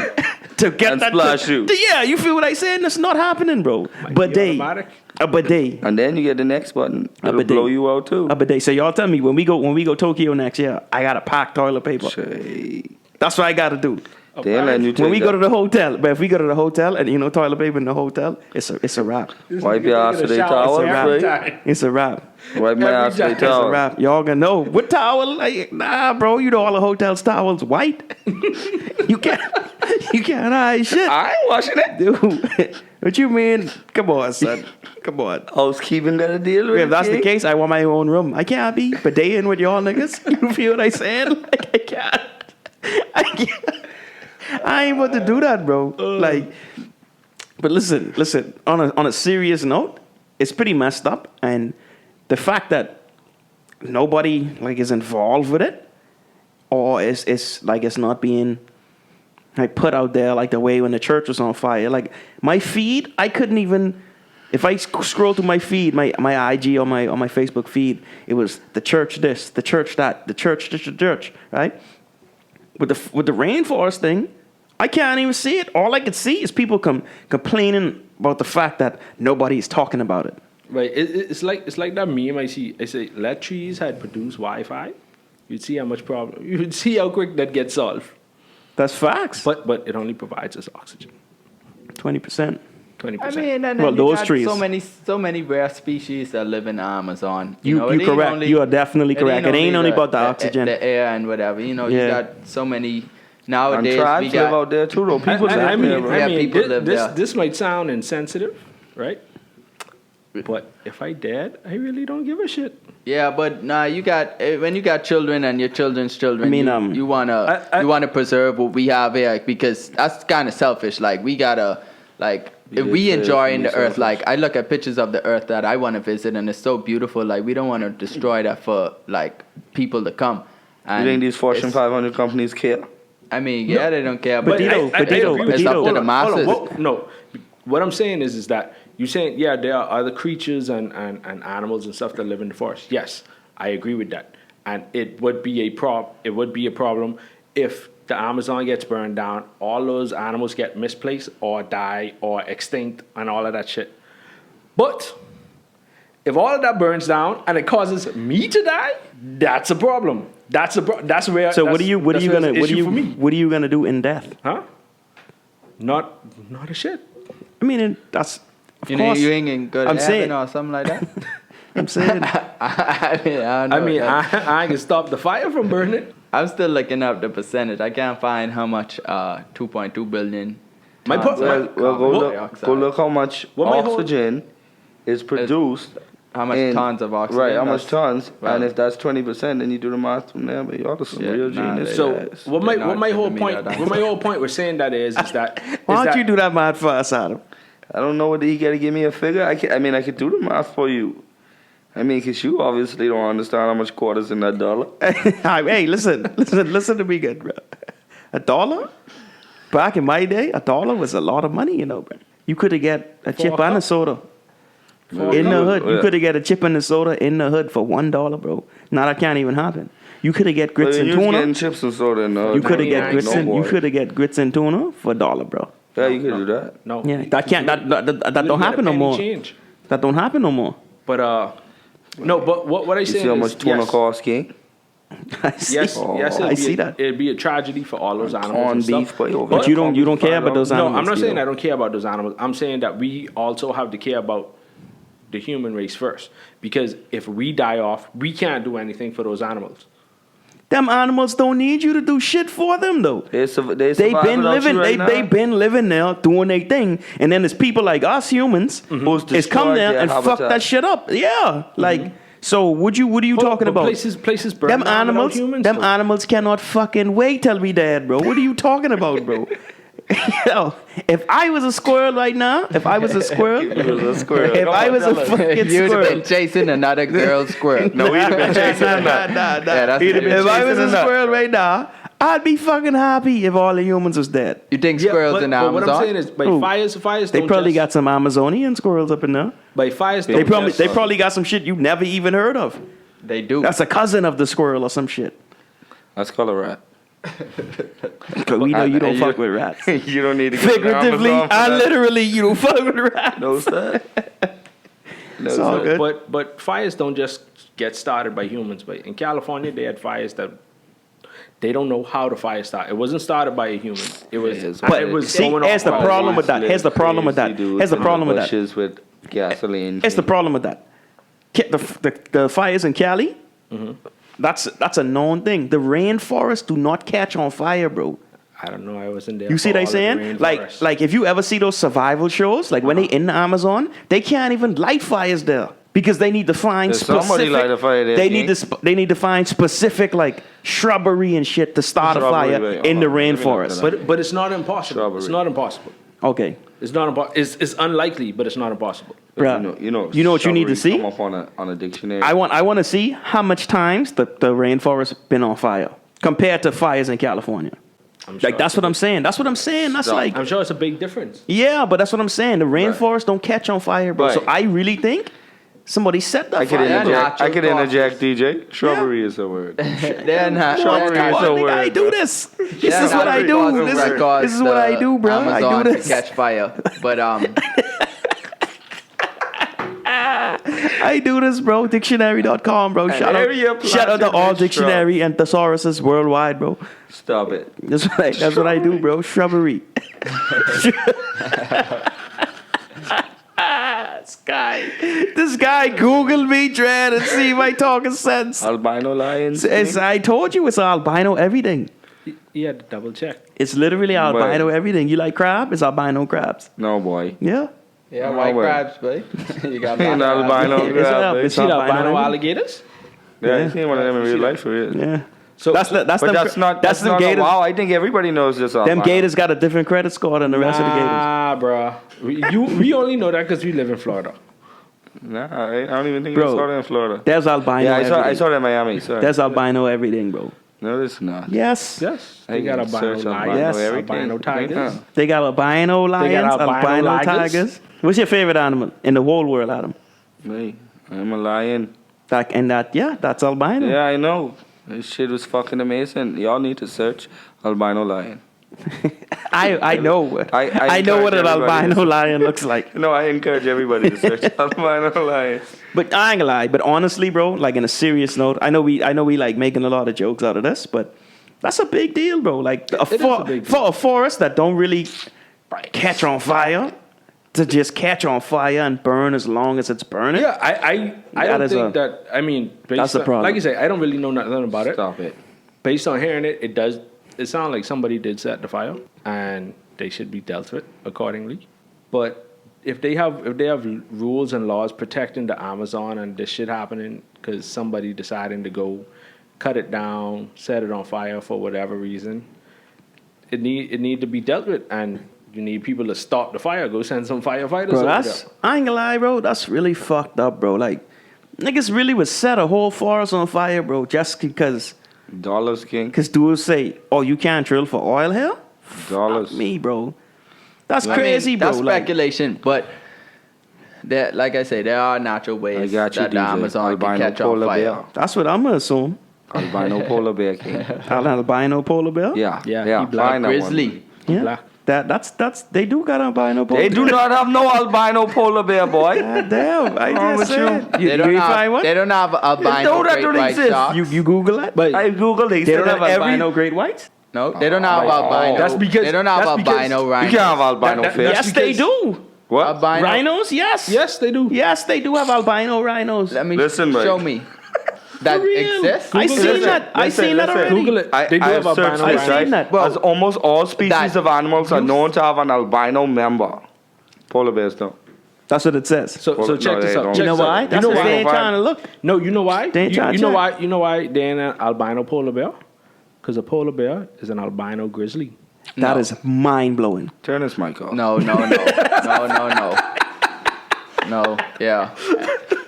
to get And that? splash you. Yeah, you feel what I saying? That's not happening, bro. Bidet, automatic. a bidet, And then you get the next button. It'll bidet. blow you out too. a bidet. So y'all tell me when we go Tokyo next year, I gotta pack toilet paper. Shit. That's what I gotta do. They ain't letting you take When we go that. to the hotel, but if we go to the hotel and toilet paper in the hotel, it's a wrap. Wipe your ass with a towel, It's a wrap. right? It's a wrap. Wipe my ass with a It's a towel. wrap. Y'all gonna know what towel? Like, nah, bro. You know all the hotels towels white. you can't hide shit, I ain't washing it. dude. What you mean? Come on, son. Come on. Housekeeping got to deal with it. If that's the kid. case, I want my own room. I can't be bidet with y'all niggas. You feel what I saying? Like, I can't. I ain't about to do that, bro. Like, but listen. On a serious note, it's pretty messed up, and the fact that nobody like is involved with it, or it's like it's not being like put out there like the way when the church was on fire. Like my feed, I couldn't even. If I scroll through my feed, my IG or my Facebook feed, it was the church this, the church that, the church this, the church, right? With the rainforest thing, I can't even see it. All I could see is people complaining about the fact that nobody's talking about it. Right, it's like that meme I see. I say, let trees had produced Wi-Fi, you'd see how much problem. You'd see how quick that gets solved. That's facts. But it only provides us oxygen, 20%. 20%. I mean, and then Well, you those got trees. so many rare species that live in the Amazon. You know, it ain't correct. only- You are definitely correct. It ain't only about the oxygen. the air and whatever. You know, Yeah. you got so many And nowadays. tribes We live got out there too, though. People live I there, bro. Yeah, people live there. this might sound insensitive, right? But if I dead, I really don't give a shit. yeah, but nah, you got when you got children and your children's children. I mean, you wanna preserve what we have here because that's kind of selfish. Like we gotta like. If Yeah, we it's enjoying the really earth, like I look at pictures of the earth that I want to visit, and it's so beautiful. Like we don't want to destroy that for like people to come. You And think these Fortune it's- 500 companies care? I mean, yeah, they don't care, but Dito, it's but Dito, up but to Dito. the masses. No, what I'm saying is that you're saying, yeah, there are other creatures and animals and stuff that live in the forest. Yes, I agree with that. And it would be a problem if the Amazon gets burned down, all those animals get misplaced or die or extinct and all of that shit. But if all of that burns down and it causes me to die, that's a problem. That's where. So that's, what are you gonna do in death? Huh? Not a shit. I mean, that's of You know, course. you ain't in good I'm heaven saying- or something like that. I'm saying. I mean, I don't know. I mean, I can stop the fire from burning. I'm still looking up the percentage. I can't find how much 2.2 billion. My tons po- of Well, carbon dioxide. go look how much What my whole- oxygen is produced. How much in- tons of oxygen? Right, how much That's- tons. well- And if that's 20%, then you do the math from there. But y'all are some Yeah, real nah, genius. So guys. what my not whole giving me point that what my whole point we're saying that is that Why don't you do that math for us, Adam? I don't know whether you got to give me a figure. I could do the math for you. I mean, because you obviously don't understand how much quarters in that dollar. Hey, listen to me good, bro. $1? Back in my day, $1 was a lot of money, bro. You could have get a chip and a soda in the hood. You Yeah. could have get a chip and a soda in the hood for $1, bro. Now that can't even happen. You could have get grits But and you was tuna. getting chips and soda in the hood. You could have Yeah, get grits no and you boy. could have get grits and tuna for $1, bro. Yeah, you could do that. no. Yeah, that can't. That don't happen no more. Change. That don't happen no more. But no, but what I You saying see how is much tuna yes, costs, King? I see. yes, I see that. It'd be a tragedy for all those animals Corned and stuff. beef, boy, over But there. you don't care about those No, animals. I'm not saying Tito. I don't care about those animals. I'm saying that we also have to care about the human race first. Because if we die off, we can't do anything for those animals. Them animals don't need you to do shit for them though. They They've survive been without living. you right now. They've been living there, doing their thing, and then there's people like us humans Who's is come destroyed there their and fuck habitat. that shit up. Yeah, like so. What are you talking But about? Places burn Them down without animals, humans. them though. animals cannot fucking wait till we dead, bro. What are you talking about, bro? Yo, if I was a squirrel right now, if I was a squirrel, If you was a squirrel, if come I on, was a tell us. fucking You'd have squirrel, been chasing another girl's squirrel. No, we'd have been chasing nah, a nut. Yeah, that's He'd have been if I was chasing a a nut. squirrel right now, I'd be fucking happy if all the humans was dead. You think Yeah, squirrels but, in the but what I'm saying Amazon? is, by Who? fires They don't probably just, got some Amazonian squirrels up in there. by fires. They don't just- probably got some shit you never even heard of. They do. That's a cousin of the squirrel or some shit. That's called a rat. 'Cause we know you don't you- fuck with rats. You don't need to get Figuratively Amazon for and that. literally, you don't fuck with rats. No, sir. No, It's all sir. good. But fires don't just get started by humans. But in California, they had fires that they don't know how the fire started. It wasn't started by a human. It was. Yes, But it was see, going here's the off. problem with that. Here's the problem with that. Crazy dudes Here's the in problem with that. bushes with gasoline. Here's the problem with that. The fires in Cali, that's a known thing. The rainforests do not catch on fire, bro. I don't know. I wasn't there. You see for what I'm all of saying? the Like, rainforests. like if you ever see those survival shows, like when they in the Amazon, they can't even light fires there because they need to find There's somebody specific. light a fire there, they King. need to they need to find specific like shrubbery and shit to start a Shrubbery, fire right. in the Hold on, let me look rainforest. that up. but it's not impossible. Strawberry. It's not impossible. Okay, It's not impossible. It's unlikely, but it's not impossible. bruh. You know what you need to see? Come up on a dictionary. I want to see how much times the rainforest been on fire compared to fires in California. I'm sure Like that's what I'm saying. That's what I'm saying. That's Stop. like I'm sure it's a big difference. yeah, but that's what I'm saying. The rainforest don't catch on fire, bro. So Right. I really think somebody set that I could fire. interject. I natural could interject, DJ. Shrubbery is a word. They're not. Shrubbery they're is not- a Nigga, word. I do bro. this. This they're is what not I do. responsible This because is what I the do, bro. I Amazon do to this. catch fire, but I do this, bro. Dictionary.com, bro. Shout area out to plastic all is dictionary and thesauruses worldwide, bro. Stop it. That's what I do, bro. Shrubbery. This guy Googled me trying to see if I talking sense. Albino lions. I told you it's albino everything. You had to double check. It's literally albino Right. everything. You like crab? It's albino crabs. No, boy. Yeah. yeah, No white way. crabs, babe. You got An black crabs. albino It's crab, a- eh? it's See the albino albino everything. alligators? Yeah, I seen one of them in real life for real. Yeah. So That's But them, that's not. that's That's them not. gators. Wow, I think everybody knows this. Them albino. gators got a different credit score than the rest of the gators. Nah, bro. We only know that because we live in Florida. Nah, I don't even think Bro. you saw that in Florida. There's albino. Yeah, I everything. saw that in Miami. Sorry. There's albino everything, bro. No, it's not. Yes. Yes. I They got can albino search lions, Yes. everything. albino tigers. Yeah. They got albino lions, albino albino tigers. tigers. What's your favorite animal in the whole world, Adam? Me, I'm a lion. That's albino. Yeah, I know. This shit was fucking amazing. Y'all need to search albino lion. I know. I I know what an encourage everybody albino to- lion looks like. No, I encourage everybody to search albino lion. But I ain't gonna lie. But honestly, bro, like in a serious note, I know we like making a lot of jokes out of this, but that's a big deal, bro. Like is a big deal. for a forest that don't really catch on fire, to just catch on fire and burn as long as it's burning. Yeah, I That don't is think a- that. I mean, based that's the on, problem. like you say, I don't really know nothing about it. Stop it. Based on hearing it, it does. It sounds like somebody did set the fire, and they should be dealt with accordingly. But if they have rules and laws protecting the Amazon and this shit happening because somebody deciding to go cut it down, set it on fire for whatever reason, it need to be dealt with, and you need people to stop the fire. Go send some firefighters. Bro, over that's there. I ain't gonna lie, bro. That's really fucked up, bro. Like niggas really would set a whole forest on fire, bro, just because Dollars, King. dudes say, "Oh, you can't drill for oil here." Dollars. Me, bro. That's I mean, crazy, bro. That's Like, speculation, but there, like I say, there are natural I ways got you, that the DJ. Amazon can Albino catch on polar fire. bear. that's what I'm gonna assume. Albino polar bear, King. An albino polar bear. Yeah, Yeah, yeah. he black. Find that one. Grizzly. yeah. Black. That's they do got albino polar. They do bear. not have no albino polar bear, boy. God damn, I wrong just with you? said. They don't you have. find one? They don't have albino No, that great don't white exist. sharks. You Google that? But I googled. They they don't said have every. albino great whites. No, they don't have albino. That's because- they don't have that's because- albino You rhinos. can't have albino That- fish. that's Yes, they because- do. What? Albino. Rhinos? Yes. Yes, they do. Yes, they do have albino rhinos. Let me Listen, show mate. me. That real. exists. I Google seen it. that. I Listen, seen that listen. already. Google it. I They do I have have searched albino this, rhinos. right? I've seen that. Well, As almost all species that- of animals are known to have an albino member. Polar bears don't. That's what it says. So Well, check no, this they out. don't. Check you know this out. why? You That's know because why? they ain't trying to look. No, you know why? They ain't trying to you know check. why? You know why they ain't an albino polar bear? Because a polar bear is an albino grizzly. That No. is mind blowing. Turn this mic off. No. No, yeah.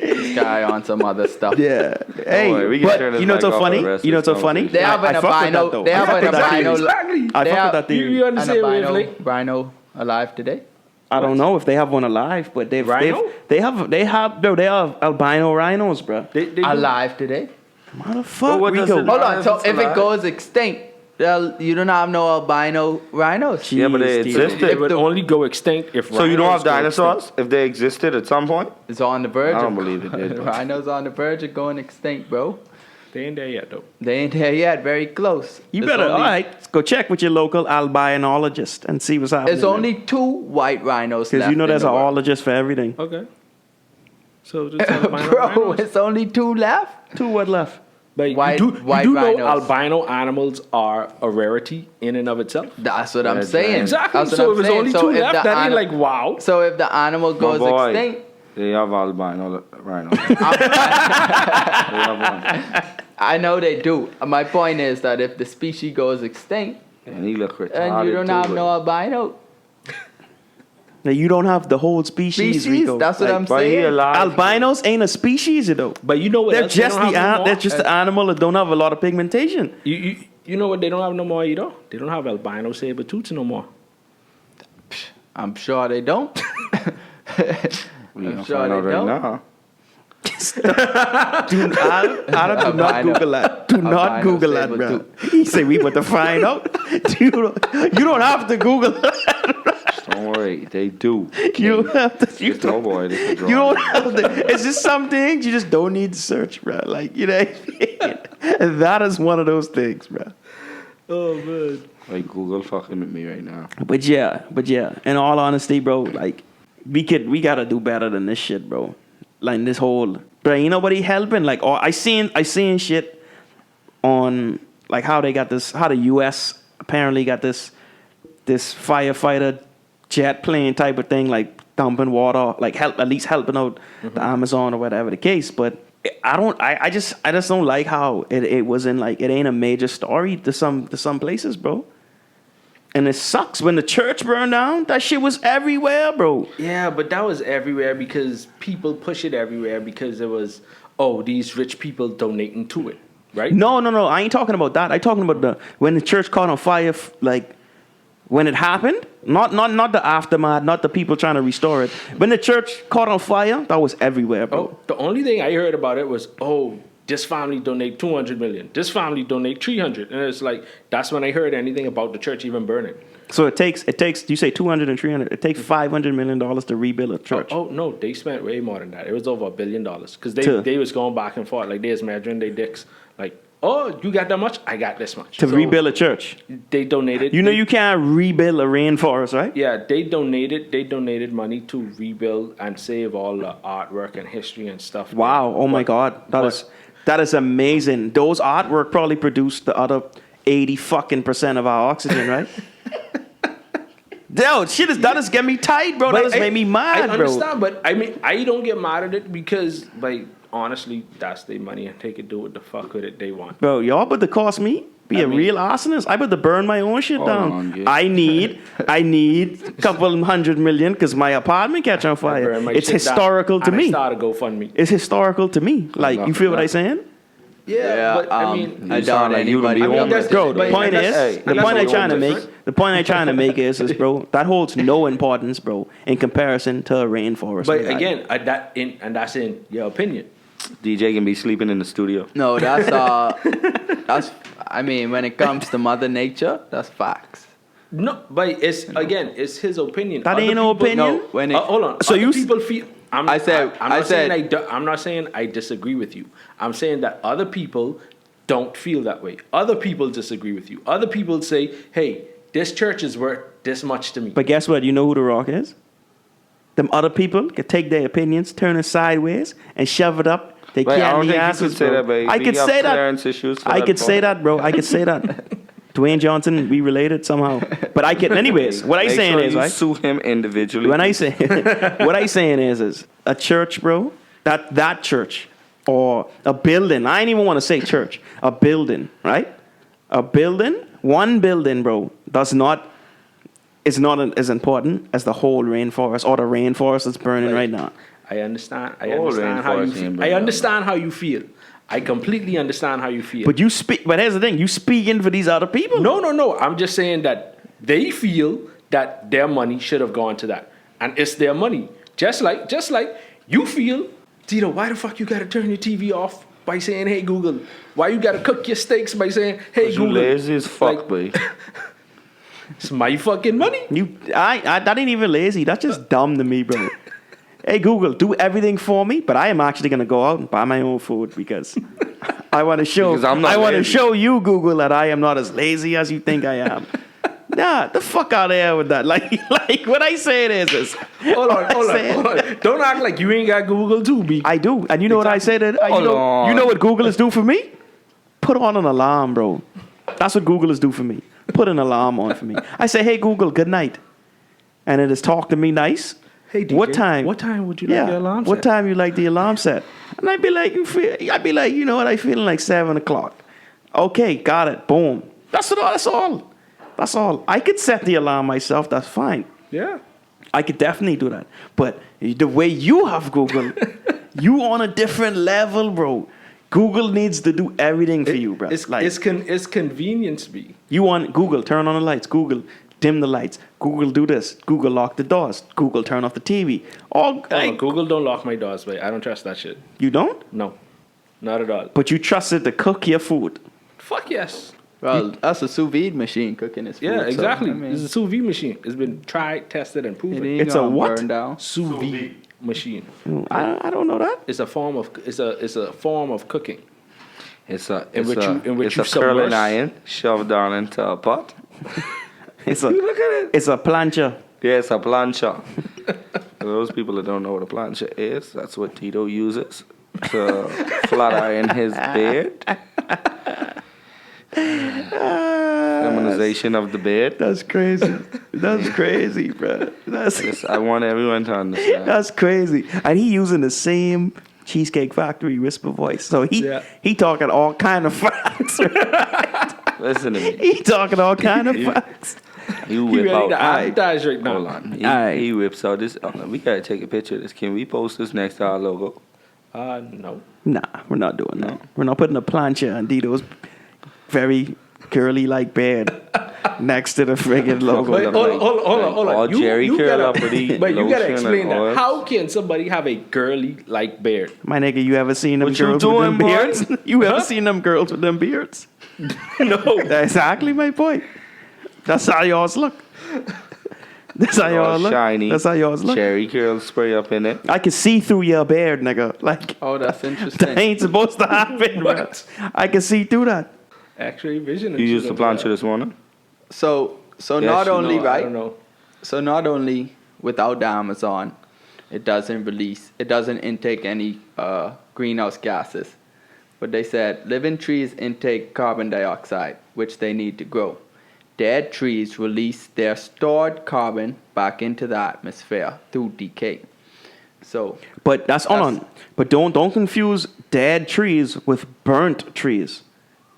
This guy on some other stuff. Yeah. Hey, worry, we can but turn this you know what's mic so off for funny? the rest You know of what's so this funny? They have an I fuck with that, albino. though. They I have fuck an with that theory. albino. Exactly. I They fuck with have- that theory. You on the An same albino wavelength? rhino alive today. I don't know if they have one alive, but they Rhino? have albino rhinos, bro. They do. Alive today. Motherfucker, what does Rico. it- Hold on. So It's if it alive. goes extinct, you don't have no albino rhinos. Yeah, but they Jeez, existed. It would only go extinct if. So you don't have rhinos go dinosaurs if they existed at some point? It's on the verge. I don't of- believe it did, bro. Rhinos on the verge of going extinct, bro. extinct. They ain't there yet though. They ain't there yet. Very close. You It's better, only- all right, go check with your local albinologist and see what's happening. It's only 2 white rhinos left. because you know in there's the an world. ologist for everything. Okay. So just albino Bro, rhinos. it's only 2 left. 2 what left? But white- you white do know rhinos. albino animals are a rarity in and of itself. That's what I'm Yeah, saying. Exactly. That's what So I'm if it's saying. only So 2 if left, the that ain't ani- like wow. So if the animal goes boy. extinct, They have albino rhinos. They have one. I know they do. My point is that if the species goes extinct And he look retarded and you don't too, have but- no albino Now, you don't have the whole species, Rico. that's what I'm But he saying. alive. Albinos ain't a species, though. But you know what? They're else they just don't have no more? they're just the animal that don't have a lot of pigmentation. You know what they don't have no more either? They don't have albino saber tooths no more. I'm sure they don't. We I'm gonna sure find they out right don't. now. Do not Albino. Google that. Do not Albino Google that, saber bro. He said we want to find out. You don't have to Google that. Don't worry, they do. You don't have to. You Just oh boy, this is You don't have to. It's just some things you just don't need to search, bro. Like, you know what I mean? And that is one of those things, bro. Oh man. Like Google fucking with me right now. But yeah. In all honesty, bro, like we gotta do better than this shit, bro. Like this whole, bro, ain't nobody helping. Like, I seen shit on like how they got this, how the U.S. apparently got this firefighter jet plane type of thing, like dumping water, like at least helping out the Amazon or whatever the case. But I just don't like how it wasn't like, it ain't a major story to some places, bro. And it sucks when the church burned down. That shit was everywhere, bro. Yeah, but that was everywhere because people push it everywhere because it was, these rich people donating to it, right? No. I ain't talking about that. I talking about when the church caught on fire, like when it happened. Not the aftermath. Not the people trying to restore it. When the church caught on fire, that was everywhere, bro. Oh, the only thing I heard about it was, this family donate 200 million. This family donate 300. And it's like, that's when I heard anything about the church even burning. So it takes. You say 200 and 300. It takes $500 million to rebuild a church. Oh, no, they spent way more than that. It was over $1 billion. Because To- they was going back and forth. Like, they was measuring their dicks. Like, you got that much? I got this much. to So rebuild a church. They donated. You know you can't rebuild a rainforest, right? Yeah, they donated money to rebuild and save all the artwork and history and stuff. Wow. Oh my God. That is amazing. Those artwork probably produced the other 80% of our oxygen, right? Dude, that is get me tight, bro. That has made me mad, I bro. understand, but I mean, I don't get mad at it because, like, honestly, that's their money and they can do what the fuck with it they want. Bro, y'all but to cost me be a real arsonist. I better burn my own shit Hold down. on, yeah. I need a couple $100 million because my apartment catch on fire. Burn my It's shit down, historical to and I me. start a GoFundMe. It's historical to me. Like, you feel what I'm saying? Yeah, but I mean, I You sound doubt like you would anybody. be I mean, homeless. that's- Bro, the but- point and is, that's- the and point I'm that's trying to what make, different. the point I'm trying to make is, bro, that holds no importance, bro, in comparison to a rainforest. but man. again, that's in your opinion. DJ can be sleeping in the studio. No, that's. I mean, when it comes to Mother Nature, that's facts. No, but it's his opinion. That Other ain't no people- opinion? No, when it, Hold on. So Other you- people feel. I'm not saying I disagree with you. I'm saying that other people don't feel that way. Other people disagree with you. Other people say, "Hey, this church is worth this much to me." But guess what? You know who The Rock is? them other people can take their opinions, turn it sideways, and shove it up. They But I can't don't be think you asses, could say bro. that, babe. I We could have say that. clearance issues for I that could say part. that, bro. I could say that. Dwayne Johnson, we related somehow. But I can, anyways. What I Make saying sure is, you right? sue him individually. When I say, what I saying is a church, bro. That church or a building. I ain't even want to say church. A building, right? A building. One building, bro. Is not as important as the whole rainforest or the rainforest that's burning right now. I understand. I All understand how you rainforest feel. ain't I burning understand how you feel. I completely understand how you feel. But here's the thing: you speaking for these other people. No. I'm just saying that they feel that their money should have gone to that, and it's their money. Just like you feel, Tito. Why the fuck you gotta turn your TV off by saying, "Hey Google"? Why you gotta cook your steaks by saying, "Hey You Google"? lazy as fuck, Like, boy. It's my fucking money. That ain't even lazy. That's just dumb to me, bro. Hey Google, do everything for me, but I am actually gonna go out and buy my own food because I want to show. Because I'm not I want to lazy. show you, Google, that I am not as lazy as you think I am. Nah, the fuck out of here with that. Like what I say is Hold on. Don't act like you ain't got Google too, B. I do, and you know what I say that Hold on. you know what Google is do for me? Put on an alarm, bro. That's what Google is do for me. Put an alarm on for me. I say, hey Google, good night, and it is talk to me nice. Hey, DJ, what time? What time would you like your alarm set? What time you like the alarm set? And I'd be like, you know what? I feeling like 7 o'clock. Okay, got it. Boom. That's all. I could set the alarm myself. That's fine. Yeah. I could definitely do that. But the way you have Google, you on a different level, bro. Google needs to do everything for you, bro. It's convenience, B. You want Google, turn on the lights. Google, dim the lights. Google, do this. Google, lock the doors. Google, turn off the TV. Google don't lock my doors, but I don't trust that shit. You don't? No, not at all. But you trust it to cook your food. Fuck yes. Well, that's a sous vide machine cooking his food. Yeah, so, exactly. I mean, It's a sous vide machine. It's been tried, tested, and it proven. ain't It's a gonna what? burn down. Sous vide machine. I don't know that. It's a form of cooking. It's a In which you curling submerge. iron shoved down into a pot. It's a Look at it. it's a plancha. Yeah, it's a plancha. For those people that don't know what a plancha is, that's what Tito uses to flat iron his beard. Feminization of the beard. That's crazy. That's crazy, bro. Yes, I want everyone to understand. That's crazy. And he using the same Cheesecake Factory whisper voice. So he talking all kind of facts. Listen to me. He talking all kind of facts. You He whip ready to out. advertise right now. Hold on. Aight. He whips out this. We gotta take a picture of this. Can we post this next to our logo? No. Nah, we're not doing that. We're not putting a plancha on Dito's very girly like beard next to the friggin' logo. Wait, hold on. All Jerry curl gotta- up with the But you gotta lotion explain and that. oil. How can somebody have a girly like beard? My nigga, you ever seen them What you girls with them doing, boy? beards? You ever seen them girls with them beards? No. That's exactly my point. That's how y'all's look. That's how y'all All look. shiny. That's how y'all's look. Cherry curl spray up in it. I can see through your beard, nigga. Like, Oh, that's that interesting. ain't supposed to happen, bro. What? I can see through that. X-ray vision. and You shit used the like plancha that. this morning? So Yes, not you only know, I right. don't know. So not only without the Amazon, it doesn't intake any greenhouse gases, but they said living trees intake carbon dioxide, which they need to grow. Dead trees release their stored carbon back into the atmosphere through decay. So But hold on. But don't confuse dead trees with burnt trees.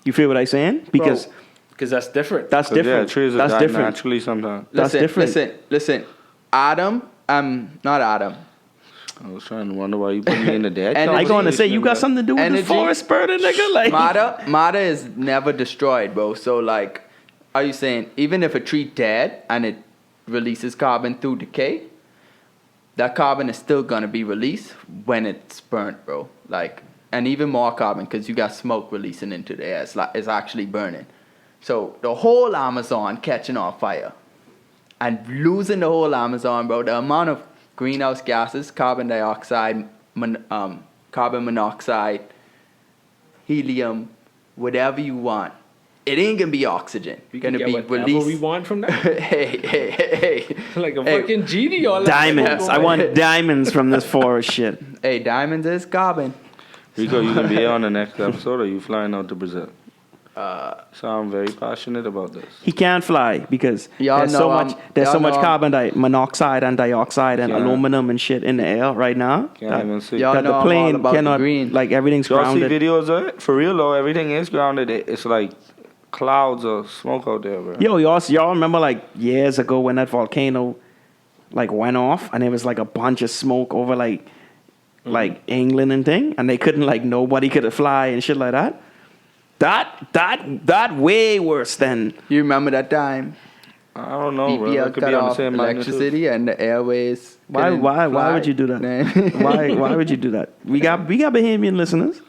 You feel what I'm saying? Because Because that's different. that's different. Yeah, trees are That's dying different. naturally sometimes. That's different. Listen. Not Adam. I was trying to wonder why you put me in the dead. And I going to say you got something to do with Energy. the forest burning, nigga. Like, Matter is never destroyed, bro. So like, are you saying even if a tree dead and it releases carbon through decay, that carbon is still gonna be released when it's burnt, bro? Like, and even more carbon because you got smoke releasing into the air. It's actually burning. So the whole Amazon catching on fire and losing the whole Amazon, bro. The amount of greenhouse gases, carbon dioxide, carbon monoxide, helium, whatever you want, it ain't gonna be oxygen. We Gonna can be get whatever released. we want from that. hey. Like a Hey. fucking genie all Diamonds. I want diamonds from this forest shit. Hey, diamonds is carbon. Rico, you gonna be here on the next episode, or are you flying out to Brazil? So I'm very passionate about this. He can't fly because Y'all there's know so I'm- much there's so y'all much know I'm- carbon monoxide and dioxide and Yeah. aluminum and shit in the air right now. Can't even see. Y'all that know the I'm all plane about the cannot green. like everything's Y'all see grounded. videos of it? For real though, everything is grounded. It's like clouds of smoke out there, bro. Yo, y'all remember like years ago when that volcano like went off and there was like a bunch of smoke over like England and thing, and they couldn't like nobody could fly and shit like that. That way worse than You remember that time? I don't know, bro. BPL It could cut be on the off same magnitude. electricity and the airways. why couldn't why fly. would you do that? Nah. why would you do that? We got Bahamian listeners.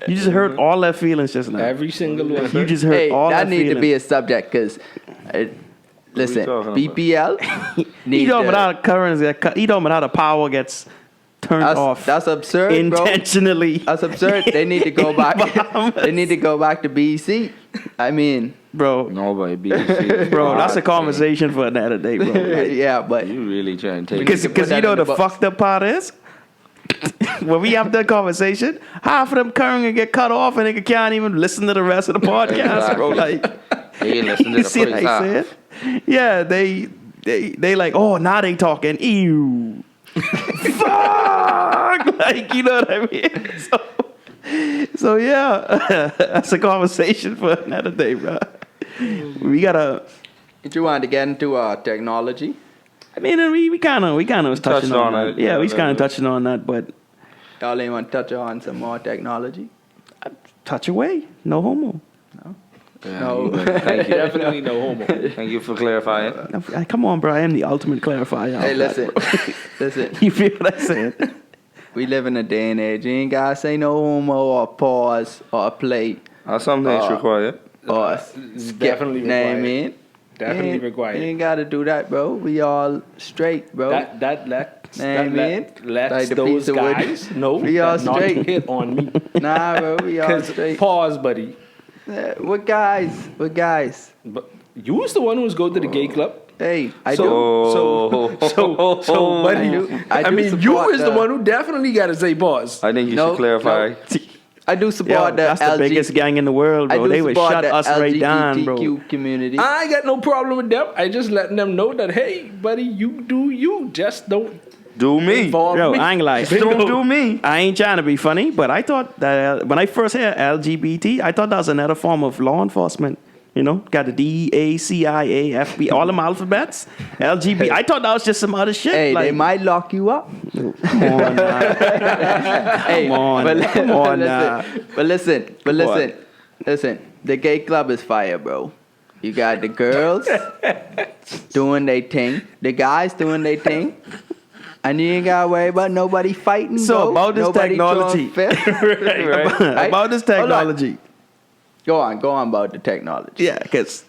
You just heard all their feelings just now. Every single one. You just heard Hey, all that their need to feelings. be a subject because, listen, talking about? BPL. He need talking to- about how currency. He talking about how the power gets turned off That's absurd, bro. intentionally. That's absurd. They need to go back. They need to go back to BC. I mean, Bro, Nobody BC. bro, that's a conversation for another day, bro. Like, yeah, but You really trying to take Because can put that you know in the the box. fucked up part is when we have that conversation, half of them current get cut off and they can't even listen to the rest of the podcast, bro. Like, They ain't listen to you the see what first I half. said? Yeah, they like, oh, now they talking. Ew. Fuck. Like, you know what I mean? So yeah, that's a conversation for another day, bro. We gotta. if you wanted to get into technology, I mean, we kind of was touching Touched on on that. it, Yeah, yeah, we was kind of little touching on that, but y'all ain't want to touch on some more technology. touch away, no homo. Yeah, No. you good. Thank you. Definitely no homo. Thank you for clarifying. Come on, bro. I am the ultimate clarifier. Hey, of that, listen, bro. listen. You feel what I said? We live in a day and age. You ain't gotta say no homo or pause or play Some things required. or It's skip. definitely Know what I required. mean? Definitely You required. ain't gotta do that, bro. We all straight, bro. That lets Like the those piece of wood. guys know We all that not to straight. hit on me. Nah, bro. We all 'Cause straight. pause, buddy. What guys? What guys? But you was the one who was going to the gay club. Hey, I So, do. so, buddy. I do mean, you support is the one who definitely got to say pause. I think you No, should clarify. no. I do Yo, support that's the biggest gang in the world, I bro. do They would support shut the us right down, bro. LGBTQ community. I ain't got no problem with them. I just letting them know that, hey, buddy, you do you. Just don't Do me. involve Yo, me. I ain't like, Don't do me. I ain't trying to be funny, but I thought that when I first heard LGBT, I thought that was another form of law enforcement. You know, got the DEA, CIA, FBI, all them alphabets. LGBT. I thought that was just some other shit. Hey, like, they might lock you up. come on, now. Hey, Come on, but, come on now. listen. Listen. The gay club is fire, bro. You got the girls doing their thing, the guys doing their thing, and you ain't gotta worry about nobody fighting. So, bro. about this Nobody technology. throwing fists. Right? About this Hold on. technology. Go on about the technology. Yeah, because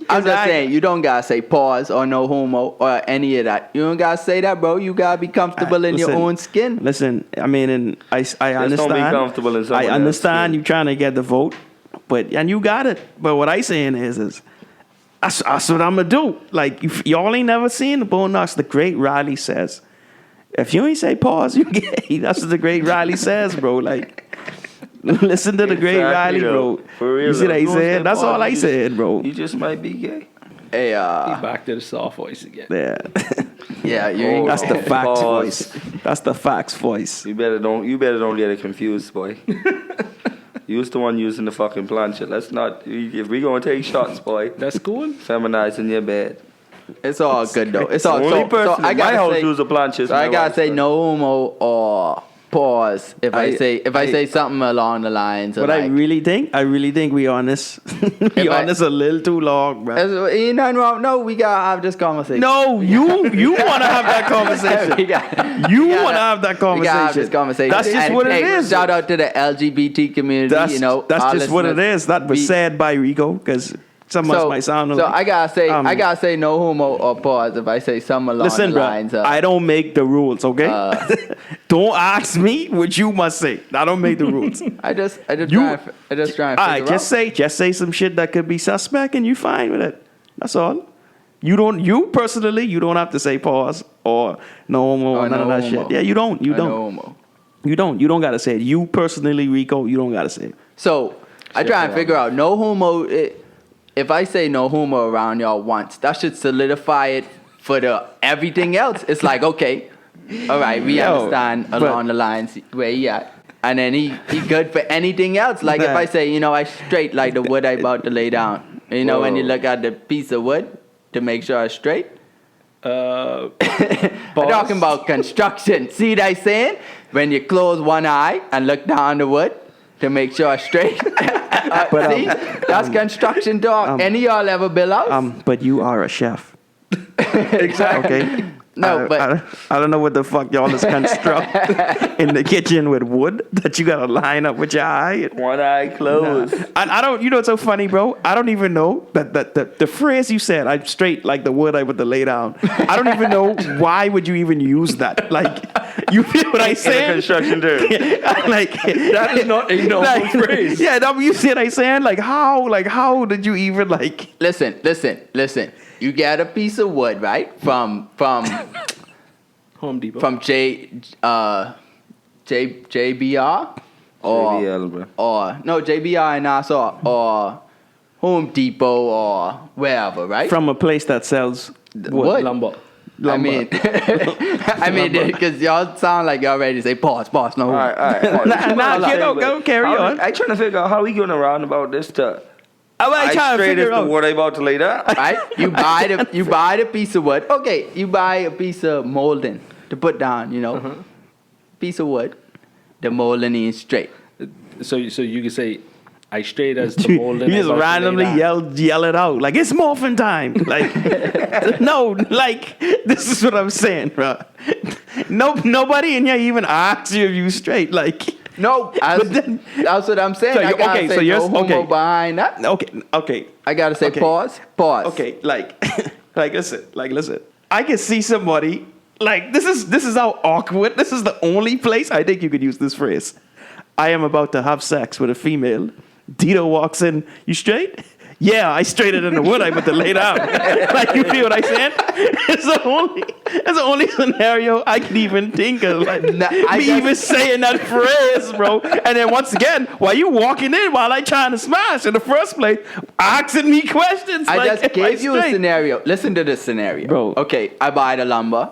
I'm just saying, you don't gotta say pause or no homo or any of that. You don't gotta say that, bro. You gotta be comfortable in your Listen. own skin. Listen, I mean, and I understand. don't be comfortable in someone I else's understand skin. you trying to get the vote, and you got it. But what I saying is that's what I'm gonna do. Like y'all ain't never seen the Boondocks. The great Riley says, if you ain't say pause, you gay. That's what the great Riley says, bro. Like. Listen to the great Exactly, Riley, though. bro. For real, you see though. what he You don't say said? That's pause, all I you just- said, bro. You just might be gay. Hey, Back to the soft voice again. Yeah, yeah, you ain't that's the facts Pause. voice. That's the facts voice. You better don't get it confused, boy. You was the one using the fucking plancha. Let's not. If we gonna take shots, boy, That's cool. feminize in your bed. It's all good though. It's all The only so person I in my gotta house say, use a plancha. is so my I gotta wife, say so. no homo or pause if I say something along the lines of But I like, really think we on this. we on this a little too long, bro. ain't nothing wrong. No, we gotta have this conversation. No, you want to have that We conversation. got- You we gotta- want to have that We gotta have this conversation. conversation. That's just And, what it hey, is. Shout out to the LGBT community. That's you know, that's our just what it listeners. is. That was We- said by Rico because Some of us might sound So like. I gotta say no homo or pause if I say some along Listen, the bro, lines of. I don't make the rules, okay? Don't ask me what you must say. I don't make the rules. I just try and All figure right, out. just say some shit that could be suspect, and you fine with it. That's all. You personally, you don't have to say pause or no homo or none no of that homo. shit. Yeah, you don't. No homo. You don't gotta say it. You personally, Rico, you don't gotta say it. So I try and figure out no homo. If I say no homo around y'all once, that should solidify it for the everything else. It's like, okay, all right, we understand along the lines where he at. And then he good for anything else. Like if I say, I straight like the wood I about to lay down. When you look at the piece of wood to make sure it's straight. I'm talking about construction. See what I saying? When you close one eye and look down the wood to make sure it's straight. See? That's construction talk. Any of y'all ever build out? But you are a chef. Exactly. Okay. No, but I don't know what the fuck y'all is construct in the kitchen with wood that you gotta line up with your eye. One eye closed. I don't. You know what's so funny, bro? I don't even know that the phrase you said. I'm straight like the wood I would to lay down. I don't even know why would you even use that. Like, you feel what I In said? a construction term. Like That is not a normal phrase. Yeah, you see what I saying? Like how did you even like? listen. You get a piece of wood, right? From Home Depot. from JBR or JBL, bro. JBR in Nassau or Home Depot or wherever, right? From a place that sells wood. Lumber. I mean, because y'all sound like y'all ready to say pause, no. All right. Go carry on. I trying to figure out how we going around about this stuff. I trying to straight figure as the out. word I about to lay down. Right? You buy the piece of wood. Okay, you buy a piece of molding to put down, piece of wood. The molding is straight. So you can say, I straight as the mold. You just randomly yell it out like it's morphin' time. Like no, like this is what I'm saying, bro. Nobody in here even asks you if you straight. Like no, that's what I'm saying. So I gotta say you're no homo behind that. Okay. I gotta say pause. Okay, like listen. I can see somebody like this is how awkward. This is the only place I think you could use this phrase. I am about to have sex with a female. Dito walks in. You straight? Yeah, I straighted in the wood. I put the lay down. Like, you feel what I'm saying? It's the only scenario I can even think of. Like, even saying that phrase, bro. And then once again, while you walking in while I trying to smash in the first place, asking me questions. I like, just gave you a scenario. Listen to this scenario. Bro. Okay, I buy the lumber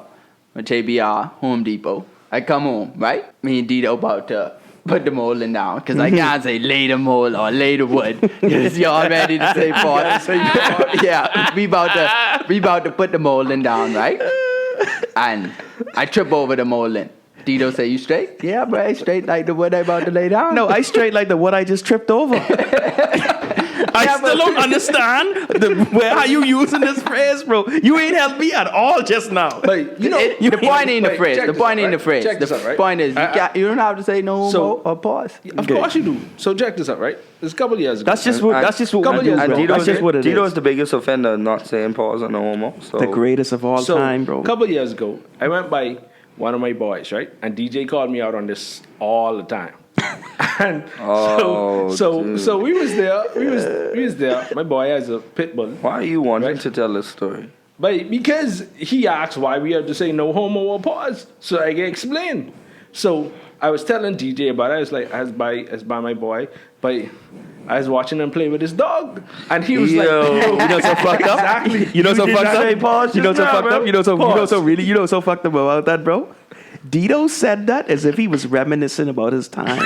at JBR, Home Depot. I come home, right? Me and Dito about to put the molding down because I can't say lay the mold or lay the wood because y'all ready to say part. Yeah, we about to put the molding down, right? And I trip over the molding. Dito say, you straight? Yeah, bro, I straight like the wood I about to lay down. No, I straight like the wood I just tripped over. I still don't understand how you using this phrase, bro. You ain't helped me at all just now. But the point ain't the phrase. The point ain't the phrase. The point is you don't have to say no homo or pause. Of course you do. So check this out, right? This couple of years ago. That's just what we do, bro. That's just what it is. Dito's the biggest offender not saying pause on no homo. So. The greatest of all time, bro. A couple of years ago, I went by one of my boys, right? And DJ called me out on this all the time. And so we was there. We was there. My boy has a pit bull. Why are you wanting to tell this story? But because he asked why we had to say no homo or pause, so I can explain. So I was telling DJ about it. I was like, as by my boy, but I was watching him play with his dog, and he was like, you know so fucked up. Exactly. You know so fucked up. Pause You know so just now, fucked up. bro. You know so fucked up about that, bro. Dito said that as if he was reminiscing about his time.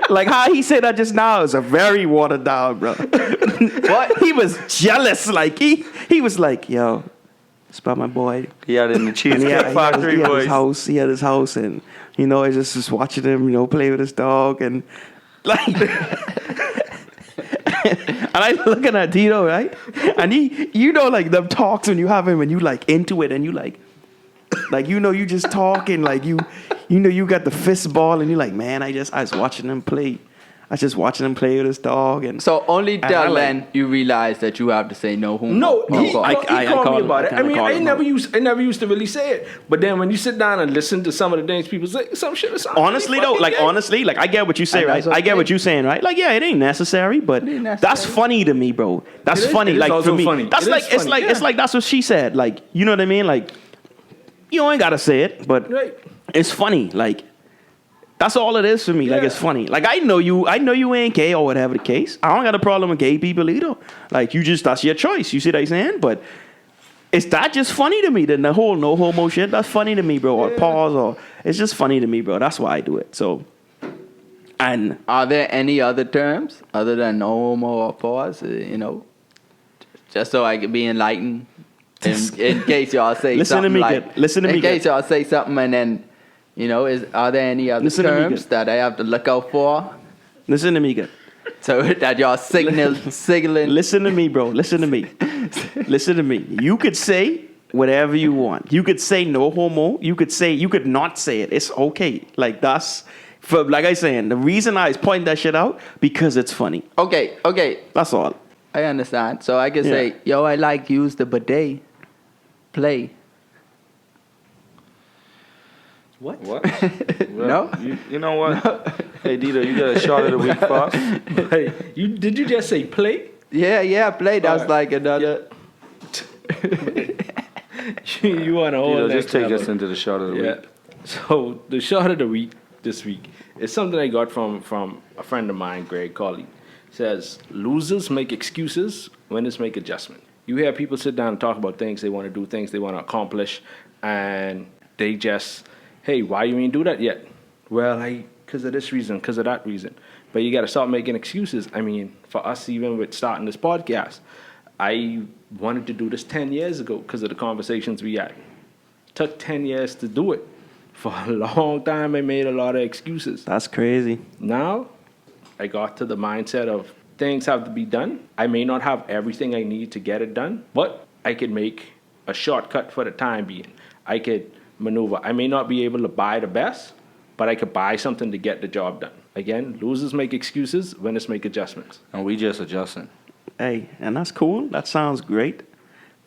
Like how he said that just now is a very watered down, bro. What? He was jealous. Like he was like, yo, it's about my boy. He had it in the And Cheesecake Factory voice. He had his house, and I just watching him, play with his dog, and like, and I looking at Tito, right? And he, like them talks when you have him, and you like into it, and you like you just talking, like you got the fist ball, and you're like, man, I was watching him play. I was just watching him play with his dog, and So only And I till like- then you realize that you have to say no homo. No, he homo. called me about it. I mean, call I him never out. used to really say it. But then when you sit down and listen to some of the things people say, some shit is sound Honestly really though, fucking like gay. honestly, like I get what you say, And right? that's I get okay. what you're saying, right? Like yeah, it ain't necessary, but ain't necessary. that's funny to me, bro. That's It is- funny. it is Like also for me, funny. that's It like is it's funny, like it's yeah. like that's what she said. Like you know what I mean? Like you ain't gotta say it, but Right. it's funny. Like that's all it is for me. Like Yeah. it's funny. Like I know you ain't gay or whatever the case. I don't got a problem with gay people either. Like you just that's your choice. You see what I'm saying? But is that just funny to me? Then the whole no homo shit, that's funny to me, bro. Or pause, or it's just funny to me, bro. That's why I do it. So, and Are there any other terms other than no homo or pause? Just so I can be enlightened. In case y'all say Listen to something me like, good. Listen to me in case good. y'all say something and then, are there any other Listen to me terms good. that I have to look out for? listen to me good. So that y'all signaling. Listen to me, bro. Listen to me. Listen to me. You could say whatever you want. You could say no homo. You could not say it. It's okay. Like that's for like I saying. The reason I point that shit out because it's funny. Okay. That's all. I understand. So I can Yeah. say, yo, I like use the bidet. Play. What? No? You know what? Hey, Dito, you got a shot of the week for us? Hey, did you just say play? Yeah, play. That's Alright. like another. You want to hold Dito, next just take level. us into the shot of the Yeah. week. So the shot of the week this week is something I got from a friend of mine, Greg Colley. Says losers make excuses, winners make adjustment. You hear people sit down and talk about things they want to do, things they want to accomplish, and they just, hey, why you ain't do that yet? Well, because of this reason, because of that reason. But you got to start making excuses. I mean, for us, even with starting this podcast, I wanted to do this 10 years ago because of the conversations we had. Took 10 years to do it. For a long time, I made a lot of excuses. That's crazy. Now, I got to the mindset of things have to be done. I may not have everything I need to get it done, but I could make a shortcut for the time being. I could maneuver. I may not be able to buy the best, but I could buy something to get the job done. Again, losers make excuses, winners make adjustments. And we just adjusting. Hey, and that's cool. That sounds great.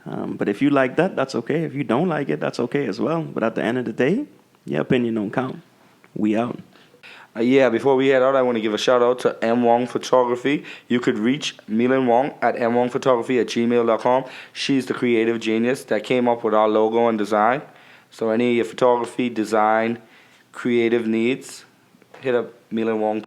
But if you like that, that's okay. If you don't like it, that's okay as well. But at the end of the day, your opinion don't count. We out. Yeah, before we head out, I want to give a shout out to M Wong Photography. You could reach Milan Wong at mwongphotography@gmail.com. She's the creative genius that came up with our logo and design. So any photography, design, creative needs, hit up Milan Wong.